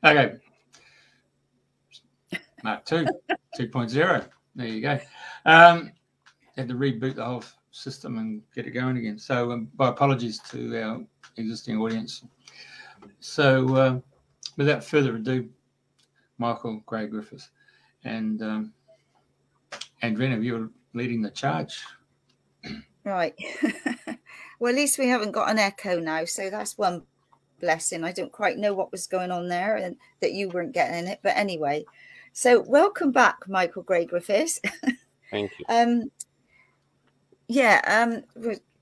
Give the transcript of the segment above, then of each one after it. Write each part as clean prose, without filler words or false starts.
Okay. Mark 2, 2.0. There you go. Had to reboot the whole system and get it going again. So my apologies to our existing audience. So without further ado, Michael Gray Griffith and Andrena, you're leading the charge. Right. Well, at least we haven't got an echo now, so that's one blessing. I don't quite know what was going on there and that you weren't getting it, but anyway. So welcome back, Michael Gray Griffiths. Thank you.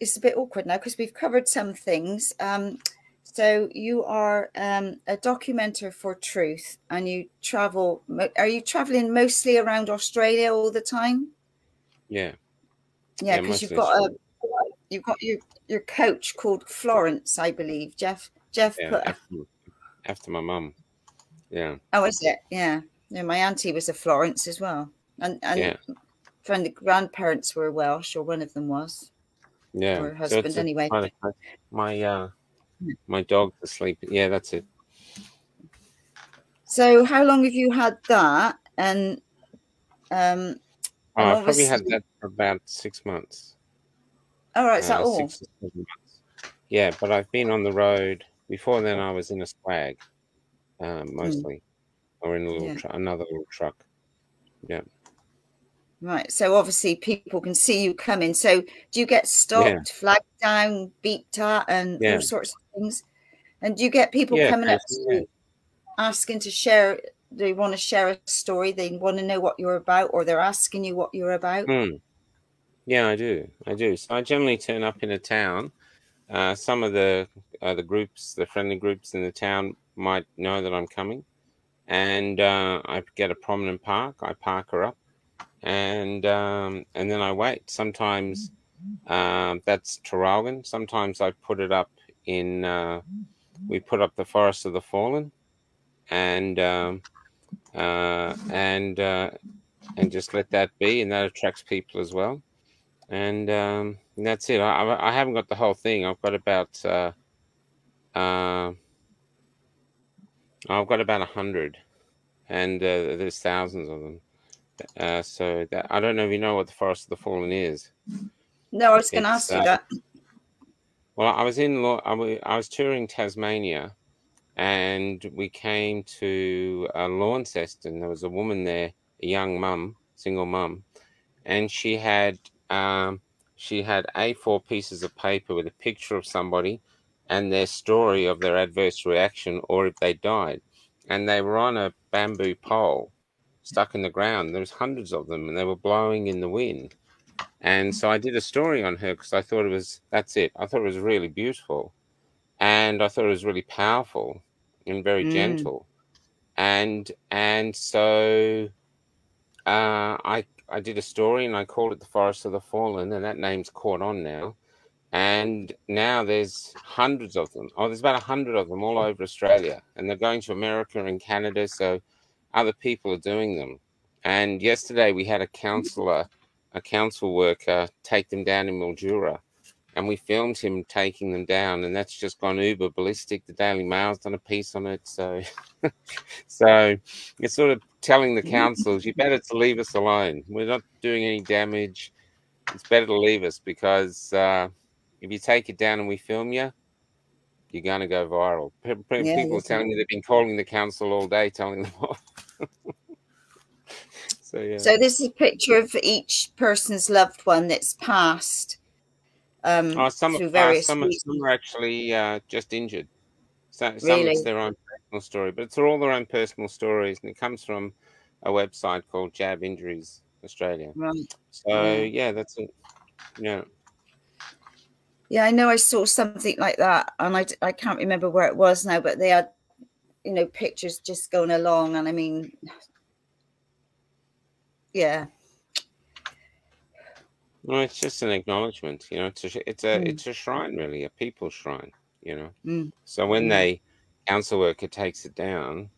It's a bit awkward now because we've covered some things. So you are a documenter for Truth, and you travel. Are you traveling mostly around Australia all the time? Yeah. Yeah, because you've got your coach called Florence, I believe. Jeff put after my mum. Yeah. Oh, is it? Yeah. Yeah, my auntie was a Florence as well, and friend the grandparents were Welsh, or one of them was. Yeah. Or her husband, so anyway. My dog's asleep. Yeah, that's it. So, how long have you had that? And I probably had that for about 6 months. All right, is that all? 6 or 7 months. Yeah, but I've been on the road. Before then, I was in a swag, mostly, or in another little truck. Yeah. Right. So obviously people can see you coming. So do you get stopped, flagged down, beeped at, and all sorts of things? And do you get people coming up to you asking to share? They want to share a story. They want to know what you're about, or they're asking you what you're about. Yeah, I do. So I generally turn up in a town. Some of the groups, the friendly groups in the town, might know that I'm coming, and I get a prominent park. I park her up, and then I wait. Sometimes that's Traralgon. Sometimes I put it up in. We put up the Forest of the Fallen, and just let that be, and that attracts people as well. And that's it. I haven't got the whole thing. I've got about 100, and there's thousands of them. So that, I don't know if you know what the Forest of the Fallen is. No, I was going to ask you that. Well, I was touring Tasmania, and we came to Launceston. There was a woman there, a young mum, single mum, and she had A4 pieces of paper with a picture of somebody and their story of their adverse reaction, or if they died. And they were on a bamboo pole stuck in the ground. There was hundreds of them, and they were blowing in the wind. And so I did a story on her because I thought it was really beautiful. And I thought it was really powerful and very gentle. And so I did a story, and I called it The Forest of the Fallen, and that name's caught on now. And now there's hundreds of them. Oh, there's about 100 of them all over Australia, and they're going to America and Canada, so other people are doing them. And yesterday we had a council worker take them down in Mildura, and we filmed him taking them down, and that's just gone uber ballistic. The Daily Mail's done a piece on it, so it's sort of telling the councils, you better to leave us alone. We're not doing any damage. It's better to leave us, because if you take it down and we film you, you're going to go viral. People are telling me they've been calling the council all day, telling them off. So this is a picture of each person's loved one that's passed. Some are actually just injured. Some it's their own personal story, but it's all their own personal stories, and it comes from a website called Jab Injuries Australia. Right. So that's it. Yeah. Yeah, I know I saw something like that, and I can't remember where it was now, but they had, pictures just going along, and I mean, yeah. Well, it's just an acknowledgement, it's a shrine, really, a people's shrine, So when the council worker takes it down,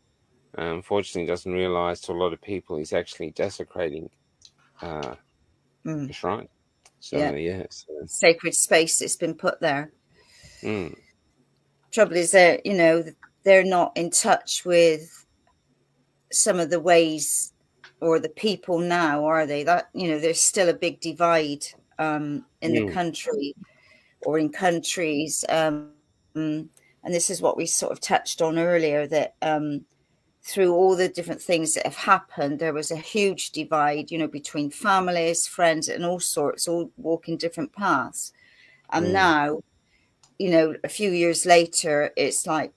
unfortunately doesn't realise to a lot of people he's actually desecrating the shrine. So sacred space that's been put there. Trouble is that they're not in touch with some of the ways or the people now, are they? That, you know, there's still a big divide in the country or in countries. And this is what we sort of touched on earlier, that through all the different things that have happened, there was a huge divide, you know, between families, friends, and all sorts, all walking different paths. And now, you know, a few years later, it's like,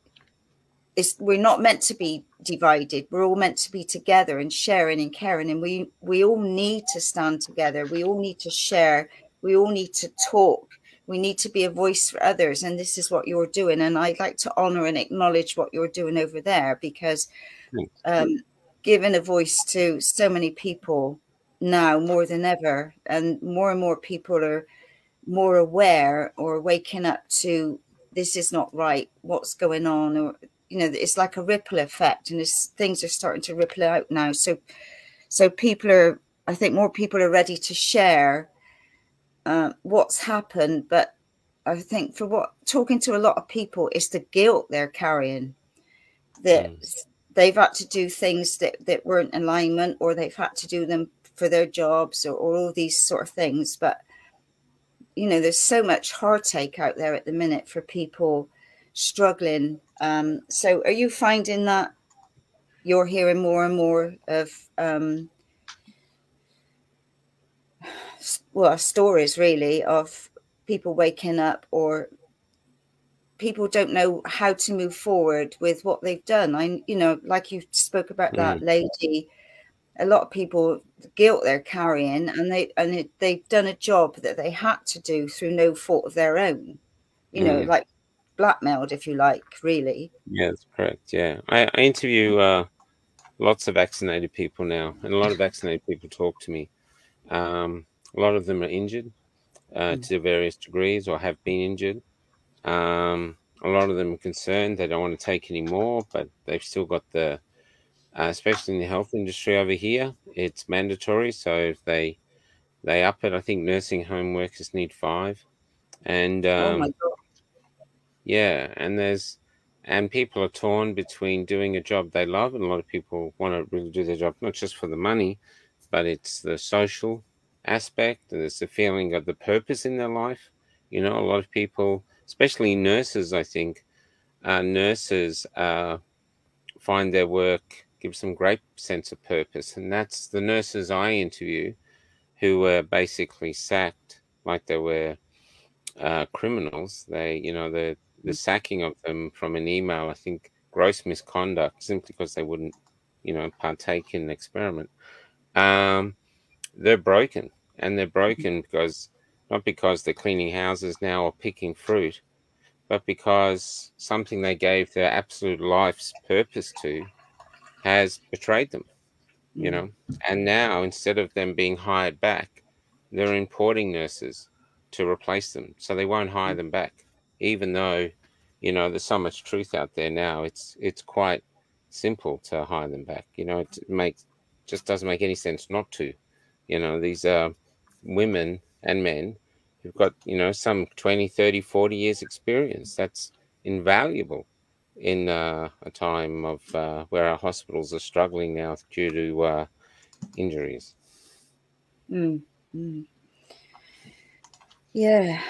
we're not meant to be divided. We're all meant to be together and sharing and caring. And we all need to stand together. We all need to share. We all need to talk. We need to be a voice for others. And this is what you're doing. And I'd like to honor and acknowledge what you're doing over there, because giving a voice to so many people now more than ever, and more people are more aware or waking up to, this is not right, what's going on, or, you know, it's like a ripple effect, and things are starting to ripple out now. So people are, I think more people are ready to share what's happened. But I think talking to a lot of people, it's the guilt they're carrying, that they've had to do things that weren't in alignment, or they've had to do them for their jobs, or all these sort of things. But, you know, there's so much heartache out there at the minute for people struggling. So are you finding that you're hearing more and more of stories really of people waking up, or people don't know how to move forward with what they've done? You know, like you spoke about that lady, a lot of people, the guilt they're carrying, and they've done a job that they had to do through no fault of their own, you know, like blackmailed, if you like, really. Yeah, that's correct. Yeah, I interview lots of vaccinated people now, and a lot of vaccinated people talk to me. A lot of them are injured to various degrees, or have been injured. A lot of them are concerned they don't want to take any more, but they've still got the, especially in the health industry over here, it's mandatory. So if they up it, I think nursing home workers need 5. And oh my God. Yeah, and people are torn between doing a job they love, and a lot of people want to really do their job, not just for the money, but it's the social aspect, and it's the feeling of the purpose in their life. You know, a lot of people, especially nurses, I think, nurses find their work gives them great sense of purpose. And that's the nurses I interview who were basically sacked like they were criminals. They, you know, the sacking of them from an email, I think gross misconduct, simply because they wouldn't, you know, partake in the experiment. They're broken, and they're broken because, not because they're cleaning houses now or picking fruit, but because something they gave their absolute life's purpose to has betrayed them, you know. And now, instead of them being hired back, they're importing nurses to replace them. So they won't hire them back, even though, you know, there's so much truth out there now. It's quite simple to hire them back. You know, just doesn't make any sense not to. You know, these are women and men who've got, you know, some 20, 30, 40 years experience. That's invaluable in a time of where our hospitals are struggling now due to injuries. Yeah.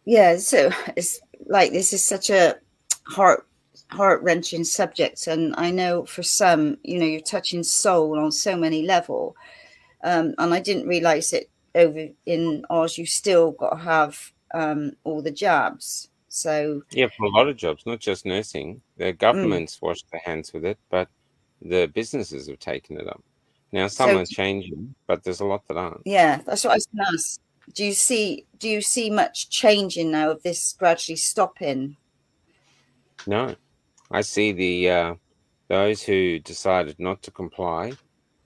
Yeah, so it's like, this is such a heart-wrenching subject, and I know for some, you know, you're touching soul on so many levels, and I didn't realize it over in Oz you still got to have all the jabs. So yeah, for a lot of jobs, not just nursing, the government's washed their hands with it, but the businesses have taken it up. Now some are changing, but there's a lot that aren't. Yeah, that's what I was going to ask. Do you see much changing now of this gradually stopping? No, I see those who decided not to comply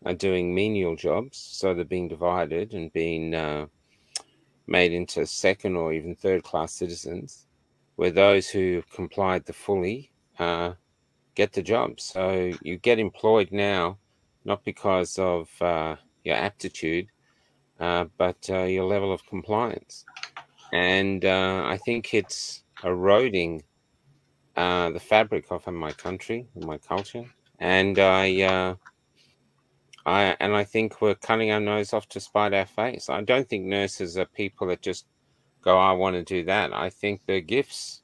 are doing menial jobs, so they're being divided and being made into second or even third class citizens, where those who complied fully get the job. So you get employed now, not because of your aptitude, but your level of compliance. And I think it's eroding the fabric of my country and my culture. And I think we're cutting our nose off to spite our face. I don't think nurses are people that just go, I want to do that. I think they're gifts.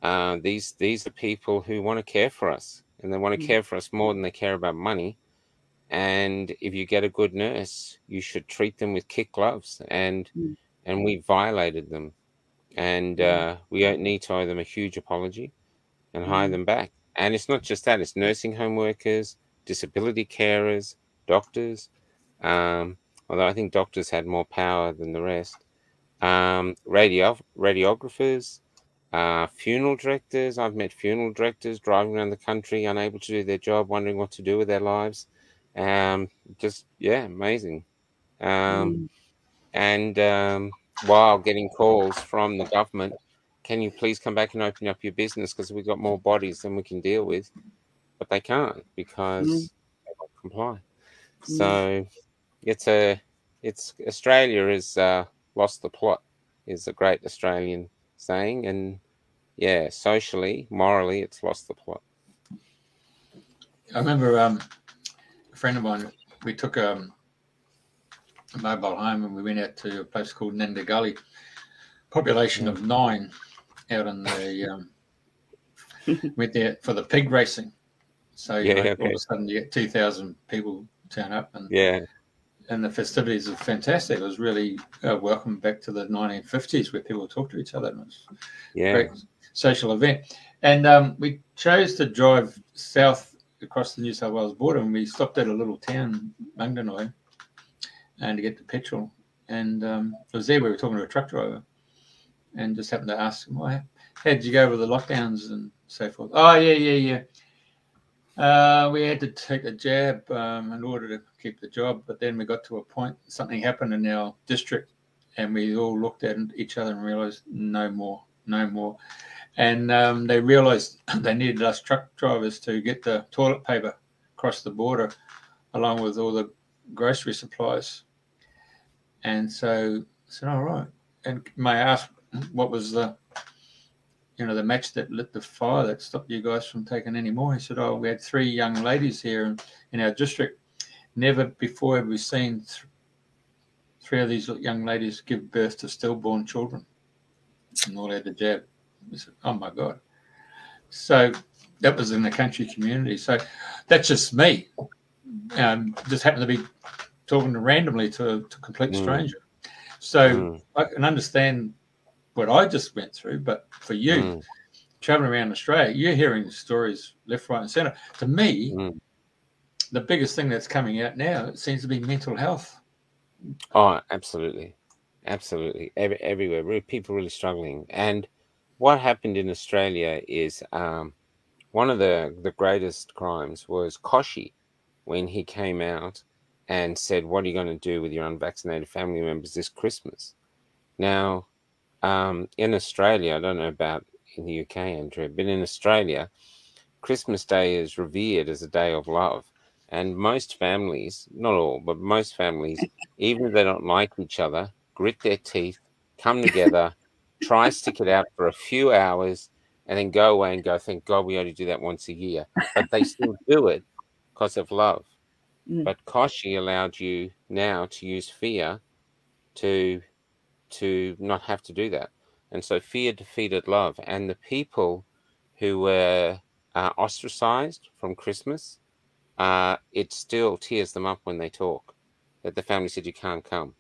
These are people who want to care for us, and they want to care for us more than they care about money. And if you get a good nurse, you should treat them with kid gloves. And we violated them, and we don't need to owe them a huge apology and hire them back. And it's not just that; it's nursing home workers, disability carers, doctors. Although I think doctors had more power than the rest. Radiographers. Funeral directors. I've met funeral directors driving around the country, unable to do their job, wondering what to do with their lives. Just, yeah, amazing. And while getting calls from the government, can you please come back and open up your business because we've got more bodies than we can deal with? But they can't because they won't comply. So it's Australia has lost the plot, is a great Australian saying. And yeah, socially, morally, it's lost the plot. I remember a friend of mine, we took a mobile home and we went out to a place called Nanda Gully, population of 9 out in the, went there for the pig racing. So all of a sudden you get 2,000 people turn up, and and the festivities are fantastic. It was really welcome back to the 1950s where people talk to each other. And it was a great social event. And we chose to drive south across the New South Wales border, and we stopped at a little town, Mungdanoi, and to get the petrol. And it was there we were talking to a truck driver, and just happened to ask him, well, how did you go with the lockdowns and so forth? Oh, yeah. We had to take a jab in order to keep the job, but then we got to a point, something happened in our district, and we all looked at each other and realised no more. And they realised they needed us truck drivers to get the toilet paper across the border, along with all the grocery supplies. And so I said, all right. And may I ask, what was the match that lit the fire that stopped you guys from taking any more? He said, oh, we had 3 young ladies here in our district. Never before have we seen 3 of these young ladies give birth to stillborn children. And all had the jab. We said, oh, my God. So that was in the country community. So that's just me. Just happened to be talking randomly to a complete stranger. So I can understand what I just went through, but for you, traveling around Australia, you're hearing stories left, right, and centre. To me, the biggest thing that's coming out now, it seems to be mental health. Oh, absolutely. Everywhere, people really struggling. And what happened in Australia is one of the greatest crimes was Koshi, when he came out and said, what are you going to do with your unvaccinated family members this Christmas? Now, in Australia, I don't know about in the UK, Andrea, but in Australia, Christmas Day is revered as a day of love. And most families, not all, but most families, even if they don't like each other, grit their teeth, come together, try stick it out for a few hours, and then go away and go, thank God we only do that once a year. But they still do it because of love. But Koshi allowed you now to use fear to not have to do that. And so fear defeated love. And the people who were ostracized from Christmas, it still tears them up when they talk, that the family said you can't come.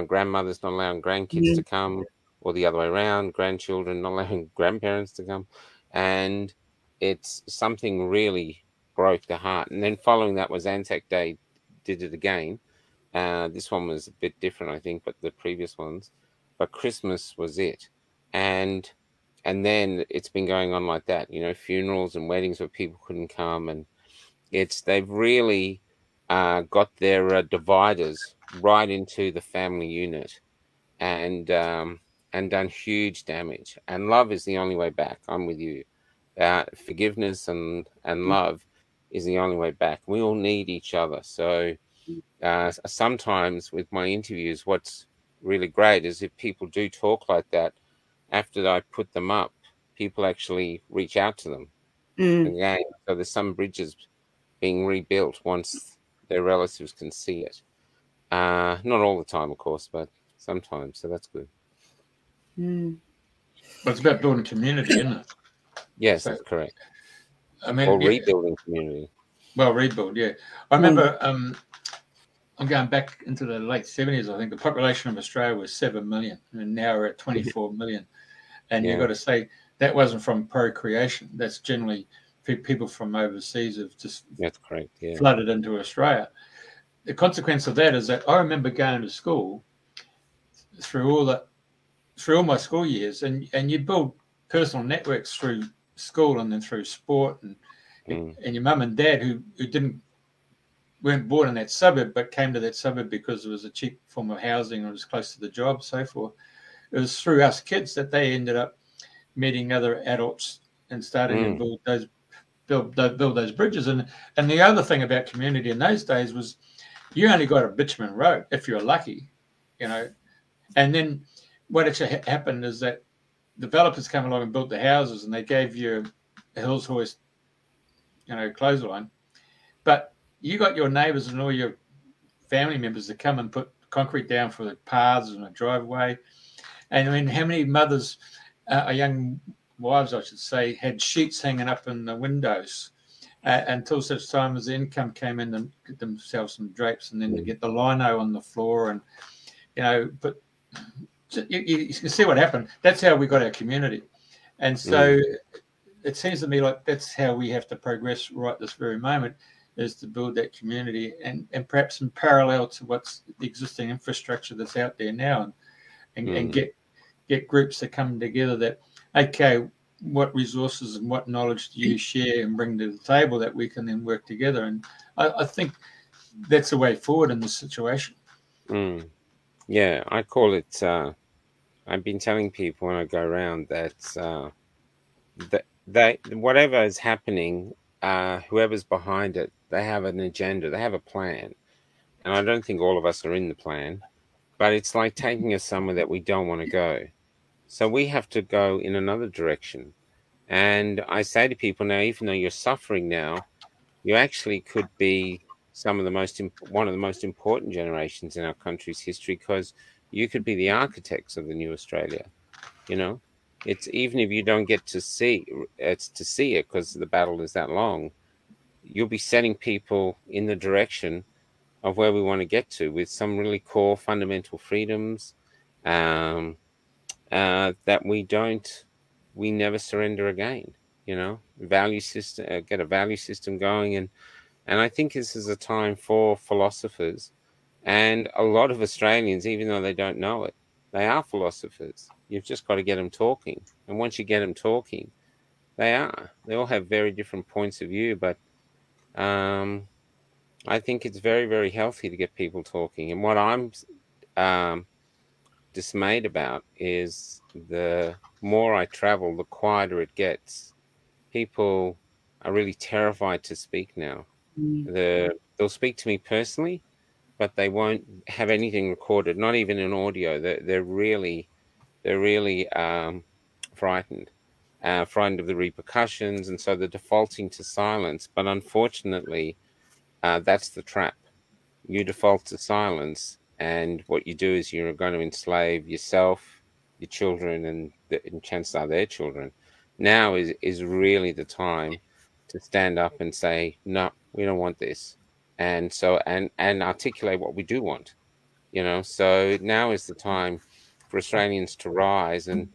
Grandmothers not allowing grandkids to come, or the other way around, grandchildren not allowing grandparents to come. And it's something really broke the heart. And then following that was Anzac Day, did it again. This one was a bit different, I think, but the previous ones. But Christmas was it. And then it's been going on like that, funerals and weddings where people couldn't come. And they've really got their dividers right into the family unit and done huge damage. And love is the only way back. I'm with you. Forgiveness and love is the only way back. We all need each other. So sometimes with my interviews, what's really great is if people do talk like that, after I put them up, people actually reach out to them again. So there's some bridges being rebuilt once their relatives can see it. Not all the time, of course, but sometimes. So that's good. But it's about building community, isn't it? Yes, that's correct. I mean, or rebuilding community. Well, rebuild, yeah. I remember I'm going back into the late 70s, I think the population of Australia was 7 million, and now we're at 24 million. And you've got to say that wasn't from procreation. That's generally people from overseas have just flooded into Australia. The consequence of that is that I remember going to school through all my school years, and you build personal networks through school and then through sport, and your mum and dad who weren't born in that suburb but came to that suburb because it was a cheap form of housing or it was close to the job, so forth. It was through us kids that they ended up meeting other adults and starting to build those bridges. And the other thing about community in those days was you only got a bitumen road if you're lucky, and then what actually happened is that developers came along and built the houses and they gave you a Hills Hoist, clothesline, but you got your neighbours and all your family members to come and put concrete down for the paths and a driveway. And I mean, how many mothers, young wives, I should say, had sheets hanging up in the windows until such time as the income came in and get themselves some drapes, and then to get the lino on the floor, and but you can see what happened. That's how we got our community, and so it seems to me like that's how we have to progress right this very moment, is to build that community, and perhaps in parallel to what's the existing infrastructure that's out there now, and get groups that come together that, okay, what resources and what knowledge do you share and bring to the table that we can then work together. And I think that's the way forward in this situation. Yeah, I call it, I've been telling people when I go around that whatever is happening, whoever's behind it, they have an agenda, they have a plan. And I don't think all of us are in the plan, but it's like taking us somewhere that we don't want to go. So we have to go in another direction. And I say to people now, even though you're suffering now, you actually could be one of the most important generations in our country's history, because you could be the architects of the new Australia. It's, even if you don't get to see it because the battle is that long, you'll be setting people in the direction of where we want to get to, with some really core fundamental freedoms that we never surrender again. Value system, get a value system going, and I think this is a time for philosophers, and a lot of Australians, even though they don't know it, they are philosophers. You've just got to get them talking, and once you get them talking, they all have very different points of view, but I think it's very, very healthy to get people talking. And what I'm dismayed about is the more I travel, the quieter it gets. People are really terrified to speak now. They'll speak to me personally, but they won't have anything recorded, not even in audio. They're really frightened of the repercussions, and so they're defaulting to silence. But unfortunately, that's the trap. You default to silence, and what you do is you're going to enslave yourself, your children, and chances are their children. Now is really the time to stand up and say, no, we don't want this, and so and articulate what we do want. So now is the time for Australians to rise and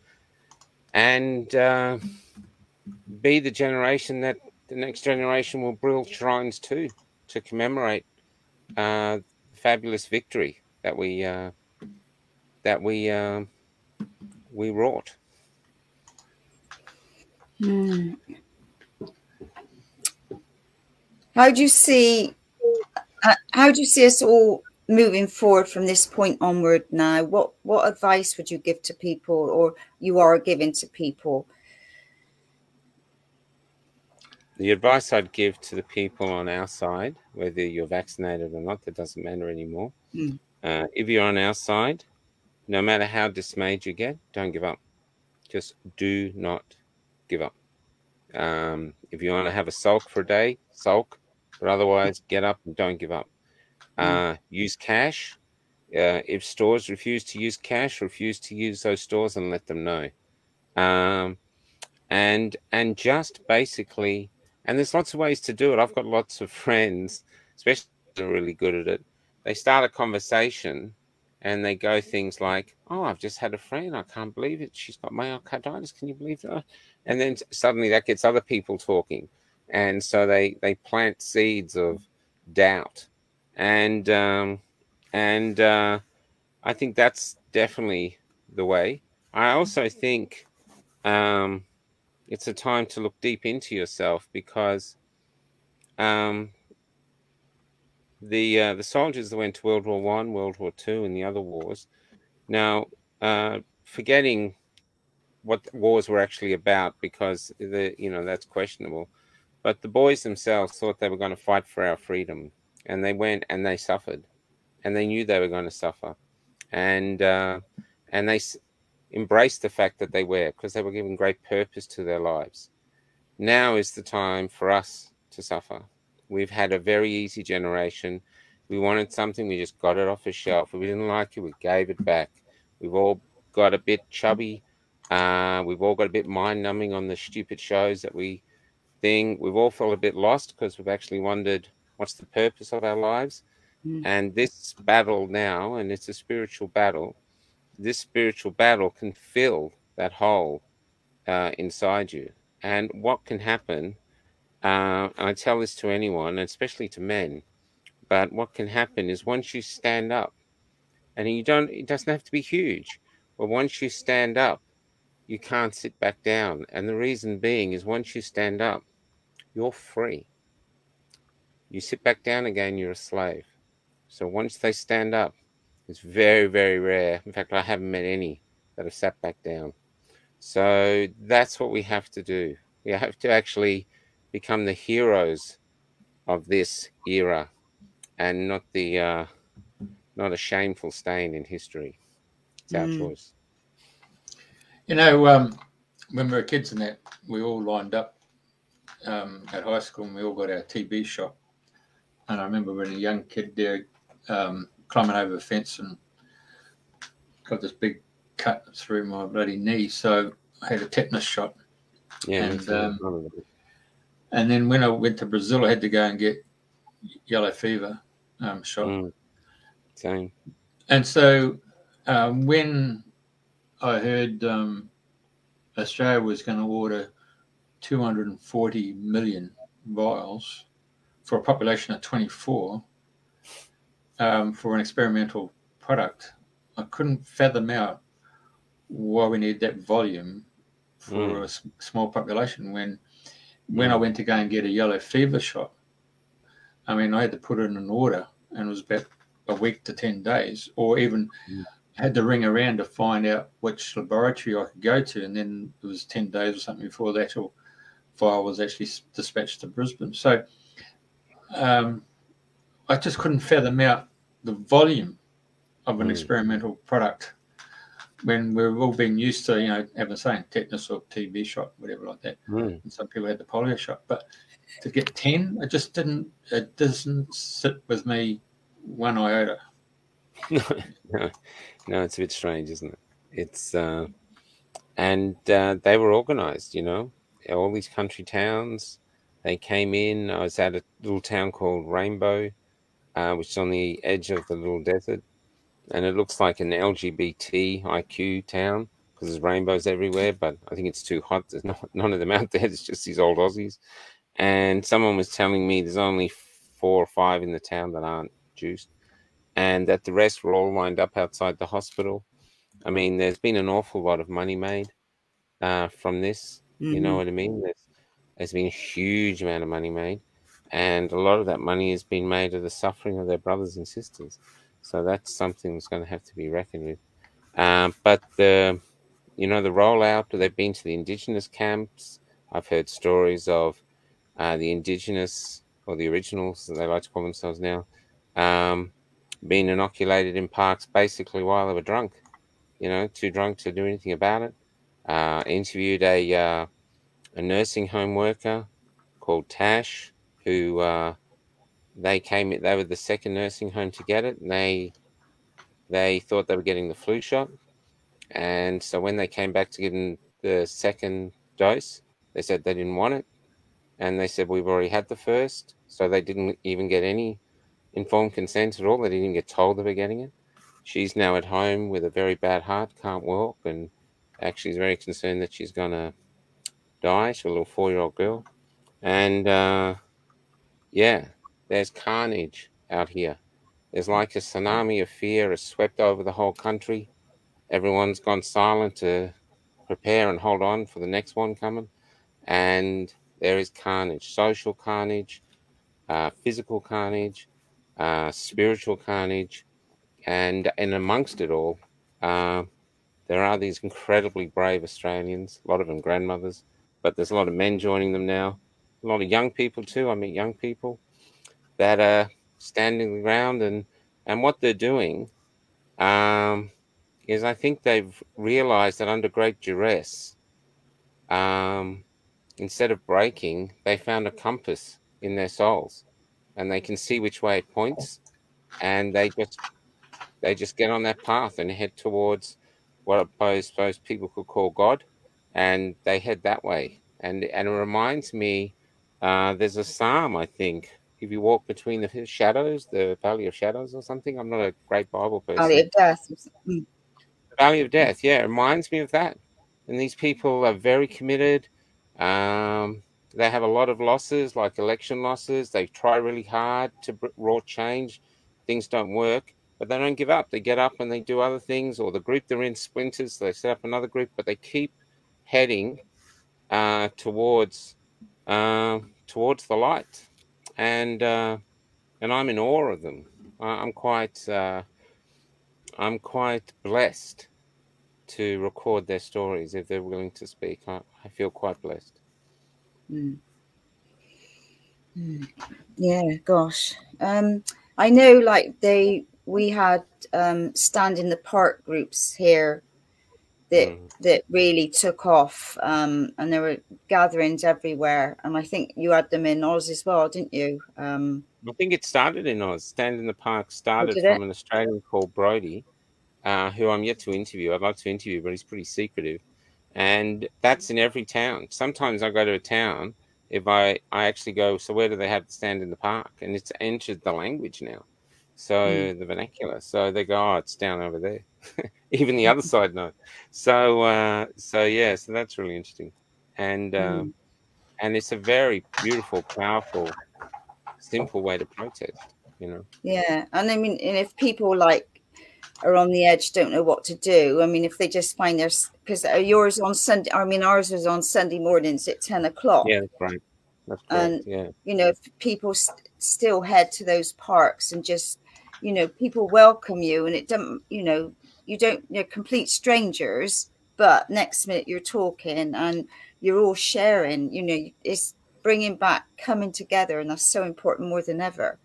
be the generation that the next generation will build shrines to commemorate fabulous victory that we wrought. How do you see us all moving forward from this point onward now? What advice would you give to people, or you are giving to people? The advice I'd give to the people on our side, whether you're vaccinated or not, that doesn't matter anymore. If you're on our side, no matter how dismayed you get, don't give up. Just do not give up. If you want to have a sulk for a day, sulk, but otherwise get up and don't give up. Use cash. If stores refuse to use cash, refuse to use those stores and let them know. And just basically, and there's lots of ways to do it. I've got lots of friends, especially who are really good at it. They start a conversation and they go things like, "Oh, I've just had a friend. I can't believe it. She's got myocarditis. Can you believe that?" And then suddenly that gets other people talking. And so they plant seeds of doubt. And I think that's definitely the way. I also think it's a time to look deep into yourself, because the soldiers that went to World War I, World War II, and the other wars, now forgetting what the wars were actually about, because that's questionable, but the boys themselves thought they were going to fight for our freedom, and they went and they suffered, and they knew they were going to suffer, and they embraced the fact that they were, because they were given great purpose to their lives. Now is the time for us to suffer. We've had a very easy generation. We wanted something, we just got it off a shelf. If we didn't like it, we gave it back. We've all got a bit chubby. We've all got a bit mind-numbing on the stupid shows that we think. We've all felt a bit lost because we've actually wondered, what's the purpose of our lives? And this battle now, and it's a spiritual battle, this spiritual battle can fill that hole inside you. And what can happen, and I tell this to anyone, especially to men, but what can happen is once you stand up, and it doesn't have to be huge, but once you stand up, you can't sit back down. And the reason being is once you stand up, you're free. You sit back down again, you're a slave. So once they stand up, it's very, very rare. In fact, I haven't met any that have sat back down. So that's what we have to do. We have to actually become the heroes of this era, and not a shameful stain in history. It's our choice. When we were kids and that, we all lined up at high school, and we all got our TB shot. And I remember when a young kid there climbing over a fence and got this big cut through my bloody knee, so I had a tetanus shot. And then when I went to Brazil, I had to go and get yellow fever shot. Same. And so when I heard Australia was going to order 240 million vials for a population of 24 for an experimental product, I couldn't fathom out why we need that volume for a small population. When I went to go and get a yellow fever shot, I mean, I had to put in an order, and it was about a week to 10 days, or even had to ring around to find out which laboratory I could go to, and then it was 10 days or something before that file was actually dispatched to Brisbane. So I just couldn't fathom out the volume of an experimental product when we've all been used to, having saying tetanus or TB shot, whatever like that. And some people had the polio shot, but to get 10, it doesn't sit with me one iota. No, it's a bit strange, isn't it? It's and they were organized, all these country towns. They came in. I was at a little town called Rainbow, which is on the edge of the little desert, and it looks like an LGBTIQ town because there's rainbows everywhere. But I think it's too hot. There's none of them out there. It's just these old Aussies. And someone was telling me there's only 4 or 5 in the town that aren't juiced, and that the rest were all lined up outside the hospital. I mean, there's been an awful lot of money made from this. You know what I mean? There's been a huge amount of money made, and a lot of that money has been made of the suffering of their brothers and sisters. So that's something that's going to have to be reckoned with. But the rollout, they've been to the Indigenous camps. I've heard stories of the Indigenous, or the originals, as they like to call themselves now, being inoculated in parks basically while they were drunk. you know, too drunk to do anything about it. Interviewed a nursing home worker called Tash, who they were the second nursing home to get it, and they thought they were getting the flu shot. And so when they came back to give them the second dose, they said they didn't want it. And they said, we've already had the first. So they didn't even get any informed consent at all. They didn't even get told they were getting it. She's now at home with a very bad heart, can't walk, and actually is very concerned that she's going to die. She's a little 4-year-old girl. And yeah, there's carnage out here. There's like a tsunami of fear has swept over the whole country. Everyone's gone silent to prepare and hold on for the next one coming. And there is carnage, social carnage, physical carnage, spiritual carnage. And amongst it all, there are these incredibly brave Australians, a lot of them grandmothers, but there's a lot of men joining them now. A lot of young people too. I meet young people that are standing around, and what they're doing is I think they've realized that under great duress, instead of breaking, they found a compass in their souls, and they can see which way it points, and they just get on that path and head towards what I suppose people could call God, and they head that way. And it reminds me, there's a psalm, I think, if you walk between the shadows, the valley of shadows or something. I'm not a great Bible person. Valley of death. The valley of death, yeah, it reminds me of that. And these people are very committed. They have a lot of losses, like election losses. They try really hard to wrought change. Things don't work, but they don't give up. They get up and they do other things, or the group they're in splinters, so they set up another group, but they keep heading towards the light. And I'm in awe of them. I'm quite blessed to record their stories if they're willing to speak. I feel quite blessed. Yeah, gosh. I know, like we had stand in the park groups here that really took off, and there were gatherings everywhere, and I think you had them in Oz as well, didn't you? I think it started in Oz. Stand in the Park started from an Australian called Brody, who I'm yet to interview. I'd like to interview, but he's pretty secretive. And that's in every town. Sometimes I go to a town, if I actually go, so where do they have the Stand in the Park? And it's entered the language now. So the vernacular. So they go, oh, it's down over there. Even the other side knows. So yeah, so that's really interesting. And it's a very beautiful, powerful, simple way to protest, you know. Yeah. And I mean, and if people like are on the edge, don't know what to do, I mean, if they just find their, because yours on Sunday, I mean, ours was on Sunday mornings at 10 o'clock. Yeah, that's right. That's correct. And yeah, you know, if people still head to those parks and just, you know, people welcome you, and it doesn't, you know, you're complete strangers, but next minute you're talking and you're all sharing, you know, it's bringing back coming together, and that's so important more than ever.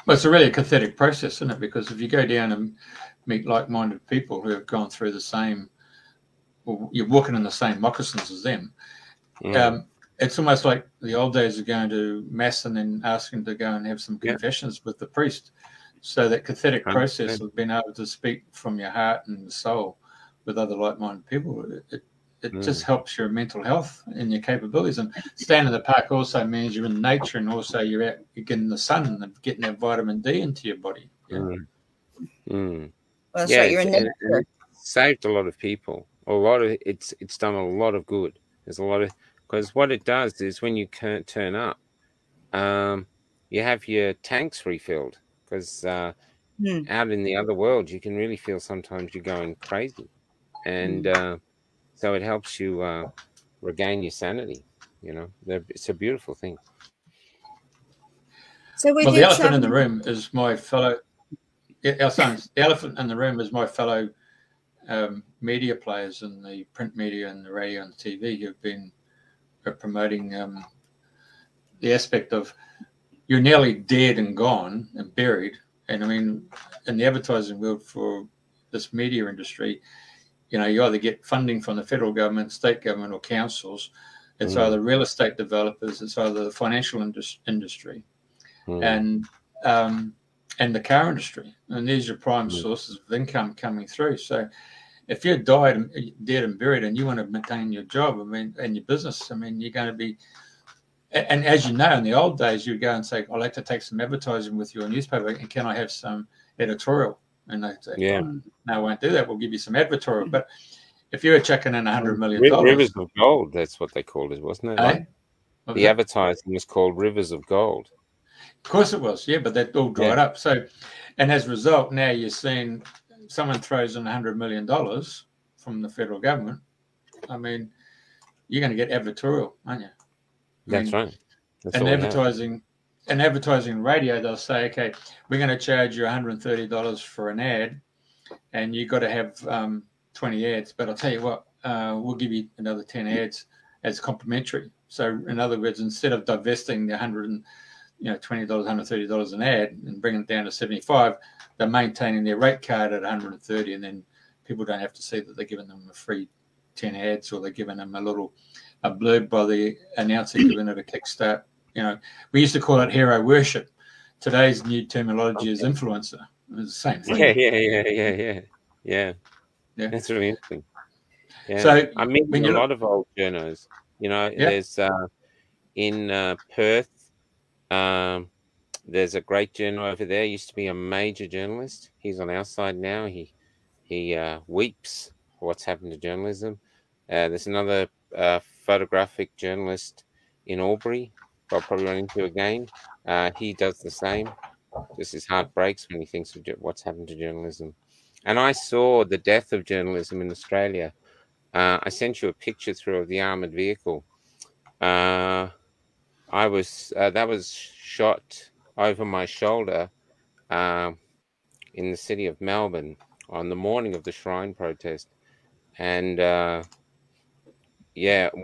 Well, it's a really cathartic process, isn't it? Because if you go down and meet like-minded people who have gone through the same, well, you're walking in the same moccasins as them. It's almost like the old days of going to mass and then asking to go and have some confessions with the priest. So that cathartic process of being able to speak from your heart and the soul with other like-minded people, it just helps your mental health and your capabilities. And staying in the park also means you're in nature, and also you're out, you're getting the sun and getting that vitamin D into your body. Well, that's right, you're in nature. It saved a lot of people. It's done a lot of good. There's a lot of, because what it does is when you turn up, you have your tanks refilled, because out in the other world you can really feel sometimes you're going crazy, and so it helps you regain your sanity. You know, it's a beautiful thing. So well, the elephant in the room is my fellow. Our sons, the elephant in the room is my fellow media players in the print media and the radio and the TV who've been promoting the aspect of you're nearly dead and gone and buried. And I mean, in the advertising world for this media industry, you either get funding from the federal government, state government, or councils. It's either real estate developers, it's either the financial industry, and the car industry, and these are prime sources of income coming through. So if you're dead and buried, and you want to maintain your job, and your business, you're going to be. And as you know, in the old days, you'd go and say, "I'd like to take some advertising with your newspaper, and can I have some editorial?" And they'd say, "No, I won't do that. We'll give you some advertorial." But if you were checking in $100 million, Rivers of Gold, that's what they called it, wasn't it? The advertising was called Rivers of Gold. Of course it was, but that all dried up. So, and as a result, now you're seeing someone throws in $100 million from the federal government. You're going to get advertorial, aren't you? That's right. And advertising radio, they'll say, okay, we're going to charge you $130 for an ad, and you've got to have 20 ads. But I'll tell you what, we'll give you another 10 ads as complimentary. So in other words, instead of divesting the $20, $130 an ad and bringing it down to 75, they're maintaining their rate card at 130, and then people don't have to see that they're giving them a free 10 ads, or they're giving them a blurb by the announcer giving it a kickstart. We used to call it hero worship. Today's new terminology is influencer. It's the same thing. Yeah. That's really interesting. Yeah. So I mean, a lot of old journos. There's in Perth. There's a great journal over there. Used to be a major journalist. He's on our side now. He weeps for what's happened to journalism. There's another photographic journalist in Albury. I'll probably run into again. He does the same. Just his heart breaks when he thinks of what's happened to journalism. And I saw the death of journalism in Australia. I sent you a picture through of the armored vehicle. That was shot over my shoulder in the city of Melbourne on the morning of the Shrine protest. And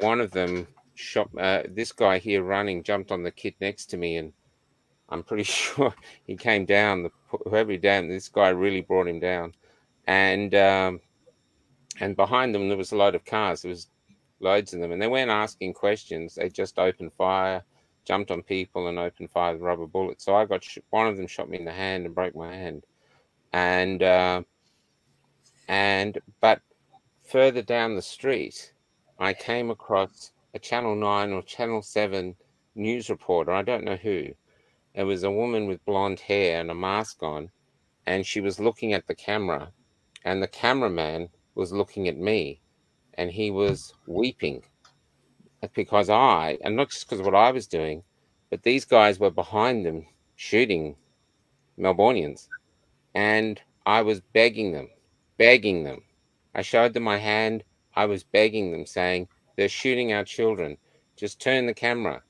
one of them shot this guy here running, jumped on the kid next to me, and I'm pretty sure he came down. Whoever he down, this guy really brought him down. And behind them there was a load of cars. There was loads of them, and they weren't asking questions. They just opened fire, jumped on people, and opened fire with rubber bullets. So I got one of them shot me in the hand and broke my hand. But further down the street, I came across a Channel 9 or Channel 7 news reporter. I don't know who. It was a woman with blonde hair and a mask on, and she was looking at the camera, and the cameraman was looking at me, and he was weeping because and not just because of what I was doing, but these guys were behind them shooting Melbournians, and I was begging them. I showed them my hand. I was begging them, saying, they're shooting our children. Just turn the camera.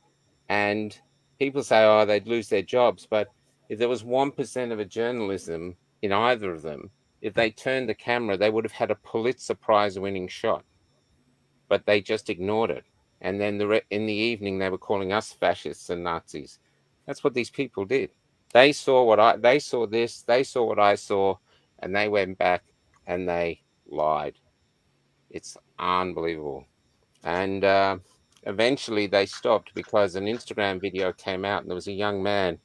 And people say, they'd lose their jobs. But if there was 1% of a journalism in either of them, if they turned the camera, they would have had a Pulitzer Prize winning shot. But they just ignored it. And then in the evening, they were calling us fascists and Nazis. That's what these people did. They saw what I saw, and they went back and they lied. It's unbelievable. And eventually they stopped because an Instagram video came out, and there was a young man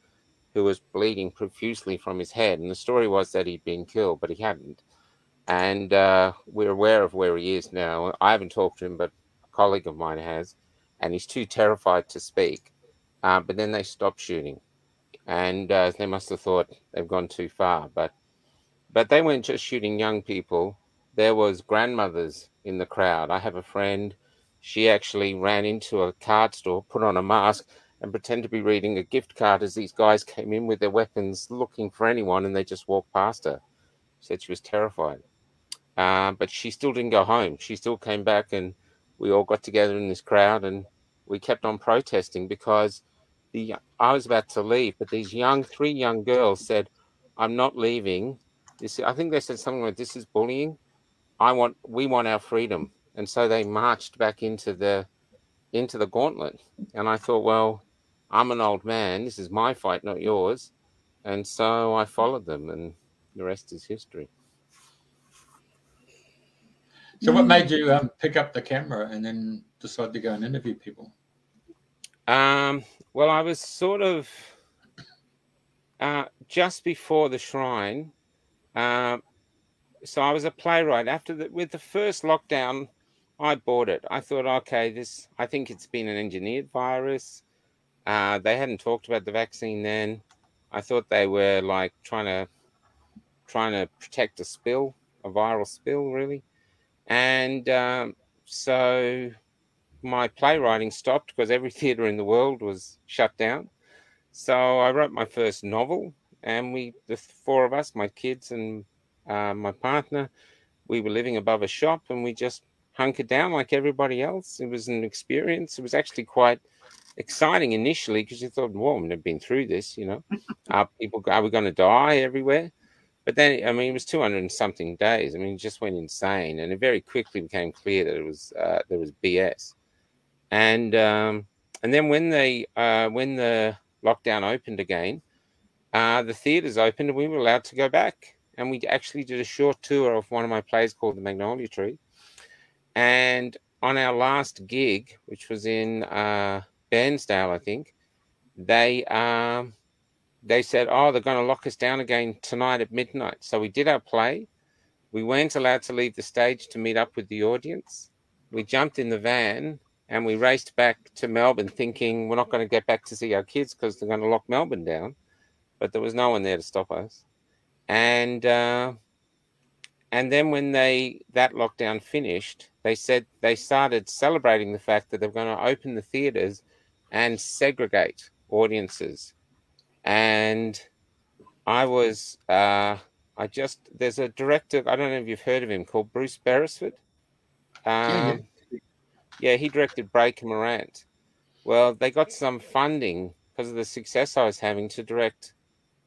who was bleeding profusely from his head. And the story was that he'd been killed, but he hadn't. And we're aware of where he is now. I haven't talked to him, but a colleague of mine has. And he's too terrified to speak. But then they stopped shooting. And they must have thought they've gone too far. But they weren't just shooting young people. There was grandmothers in the crowd. I have a friend. She actually ran into a card store, put on a mask, and pretended to be reading a gift card as these guys came in with their weapons looking for anyone, and they just walked past her. She said she was terrified. But she still didn't go home. She still came back, and we all got together in this crowd, and we kept on protesting because I was about to leave, but these three young girls said, I'm not leaving. I think they said something like, this is bullying. We want our freedom. And so they marched back into the gauntlet. And I thought, well, I'm an old man. This is my fight, not yours. And so I followed them, and the rest is history. So what made you pick up the camera and then decide to go and interview people? Well, I was sort of just before the Shrine. So I was a playwright. With the first lockdown, I bought it. I thought, okay, I think it's been an engineered virus. They hadn't talked about the vaccine then. I thought they were like trying to protect a viral spill, really. And so my playwriting stopped because every theatre in the world was shut down. So I wrote my first novel, and the four of us, my kids and my partner, we were living above a shop, and we just hunkered down like everybody else. It was an experience. It was actually quite exciting initially because you thought, well, I've never been through this, Are we going to die everywhere? But then, I mean, it was 200 and something days. I mean, it just went insane, and it very quickly became clear that it was there was BS. And then when the lockdown opened again, the theatres opened, and we were allowed to go back. And we actually did a short tour of one of my plays called The Magnolia Tree. And on our last gig, which was in Bairnsdale, I think, they said, oh, they're going to lock us down again tonight at midnight. So we did our play. We weren't allowed to leave the stage to meet up with the audience. We jumped in the van and we raced back to Melbourne thinking we're not going to get back to see our kids because they're going to lock Melbourne down. But there was no one there to stop us. And then when that lockdown finished, they said they started celebrating the fact that they're going to open the theatres and segregate audiences. And I was, there's a director, I don't know if you've heard of him, called Bruce Beresford. Yeah, he directed Breaker Morant. Well, they got some funding because of the success I was having to direct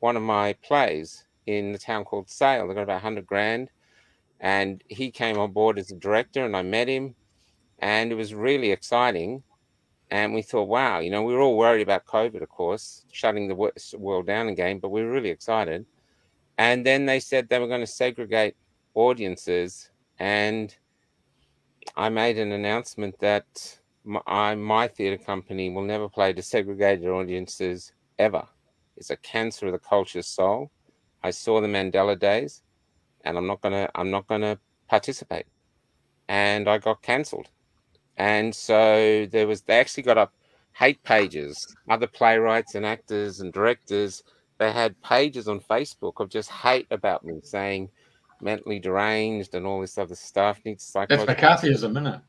one of my plays in the town called Sale. They got about 100 grand. And he came on board as a director, and I met him. And it was really exciting. And we thought, wow, we were all worried about COVID, of course, shutting the world down again, but we were really excited. And then they said they were going to segregate audiences. And I made an announcement that my theatre company will never play to segregated audiences ever. It's a cancer of the culture's soul. I saw the Mandela Days, and I'm not gonna participate. And I got cancelled. And so they actually got up hate pages, other playwrights and actors and directors. They had pages on Facebook of just hate about me, saying mentally deranged and all this other stuff. Needs psychological. That's McCarthyism, isn't it?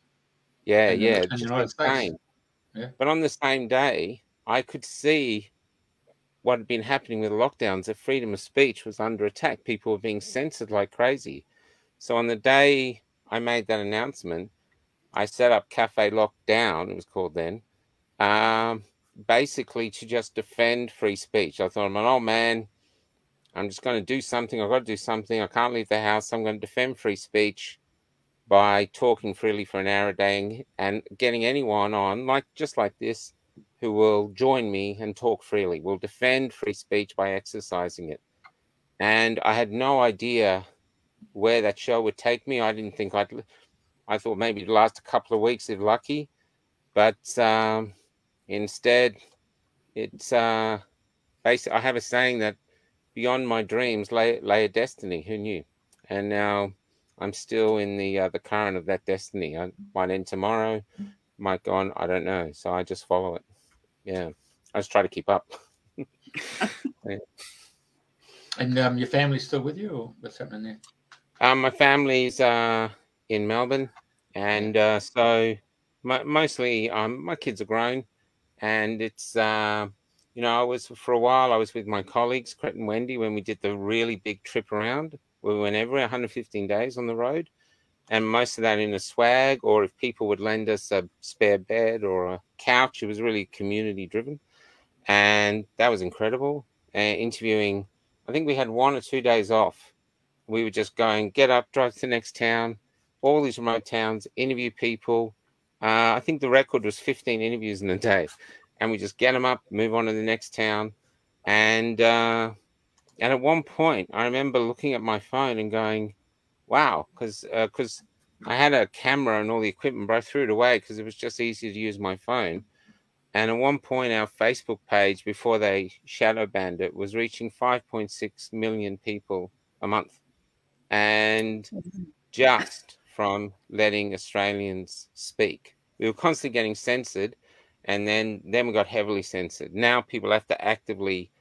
Yeah, in yeah. The United States. Yeah. But on the same day, I could see what had been happening with lockdowns, that freedom of speech was under attack. People were being censored like crazy. So on the day I made that announcement, I set up Cafe Lockdown, it was called then, basically to just defend free speech. I thought, I'm an old man. I'm just going to do something. I've got to do something. I can't leave the house. I'm going to defend free speech by talking freely for an hour a day and getting anyone on, just like this, who will join me and talk freely. We'll defend free speech by exercising it. And I had no idea where that show would take me. I didn't think I thought maybe it'd last a couple of weeks if lucky. But instead, it's basically, I have a saying that beyond my dreams lay a destiny. Who knew? And now I'm still in the current of that destiny. I might end tomorrow, might go on, I don't know. So I just follow it. Yeah, I just try to keep up. Yeah. And your family's still with you, or what's happening there? My family's in Melbourne, and so mostly my kids are grown, and it's for a while I was with my colleagues, Cret and Wendy, when we did the really big trip around. We went every 115 days on the road, and most of that in a swag, or if people would lend us a spare bed or a couch. It was really community driven, and that was incredible. Interviewing, I think we had 1 or 2 days off. We were just going, get up, drive to the next town, all these remote towns, interview people. I think the record was 15 interviews in a day, and we just get them up, move on to the next town. And at one point, I remember looking at my phone and going, wow, because I had a camera and all the equipment, but I threw it away because it was just easier to use my phone. And at one point, our Facebook page, before they shadow banned it, was reaching 5.6 million people a month. And just from letting Australians speak. We were constantly getting censored, and then we got heavily censored. Now people have to actively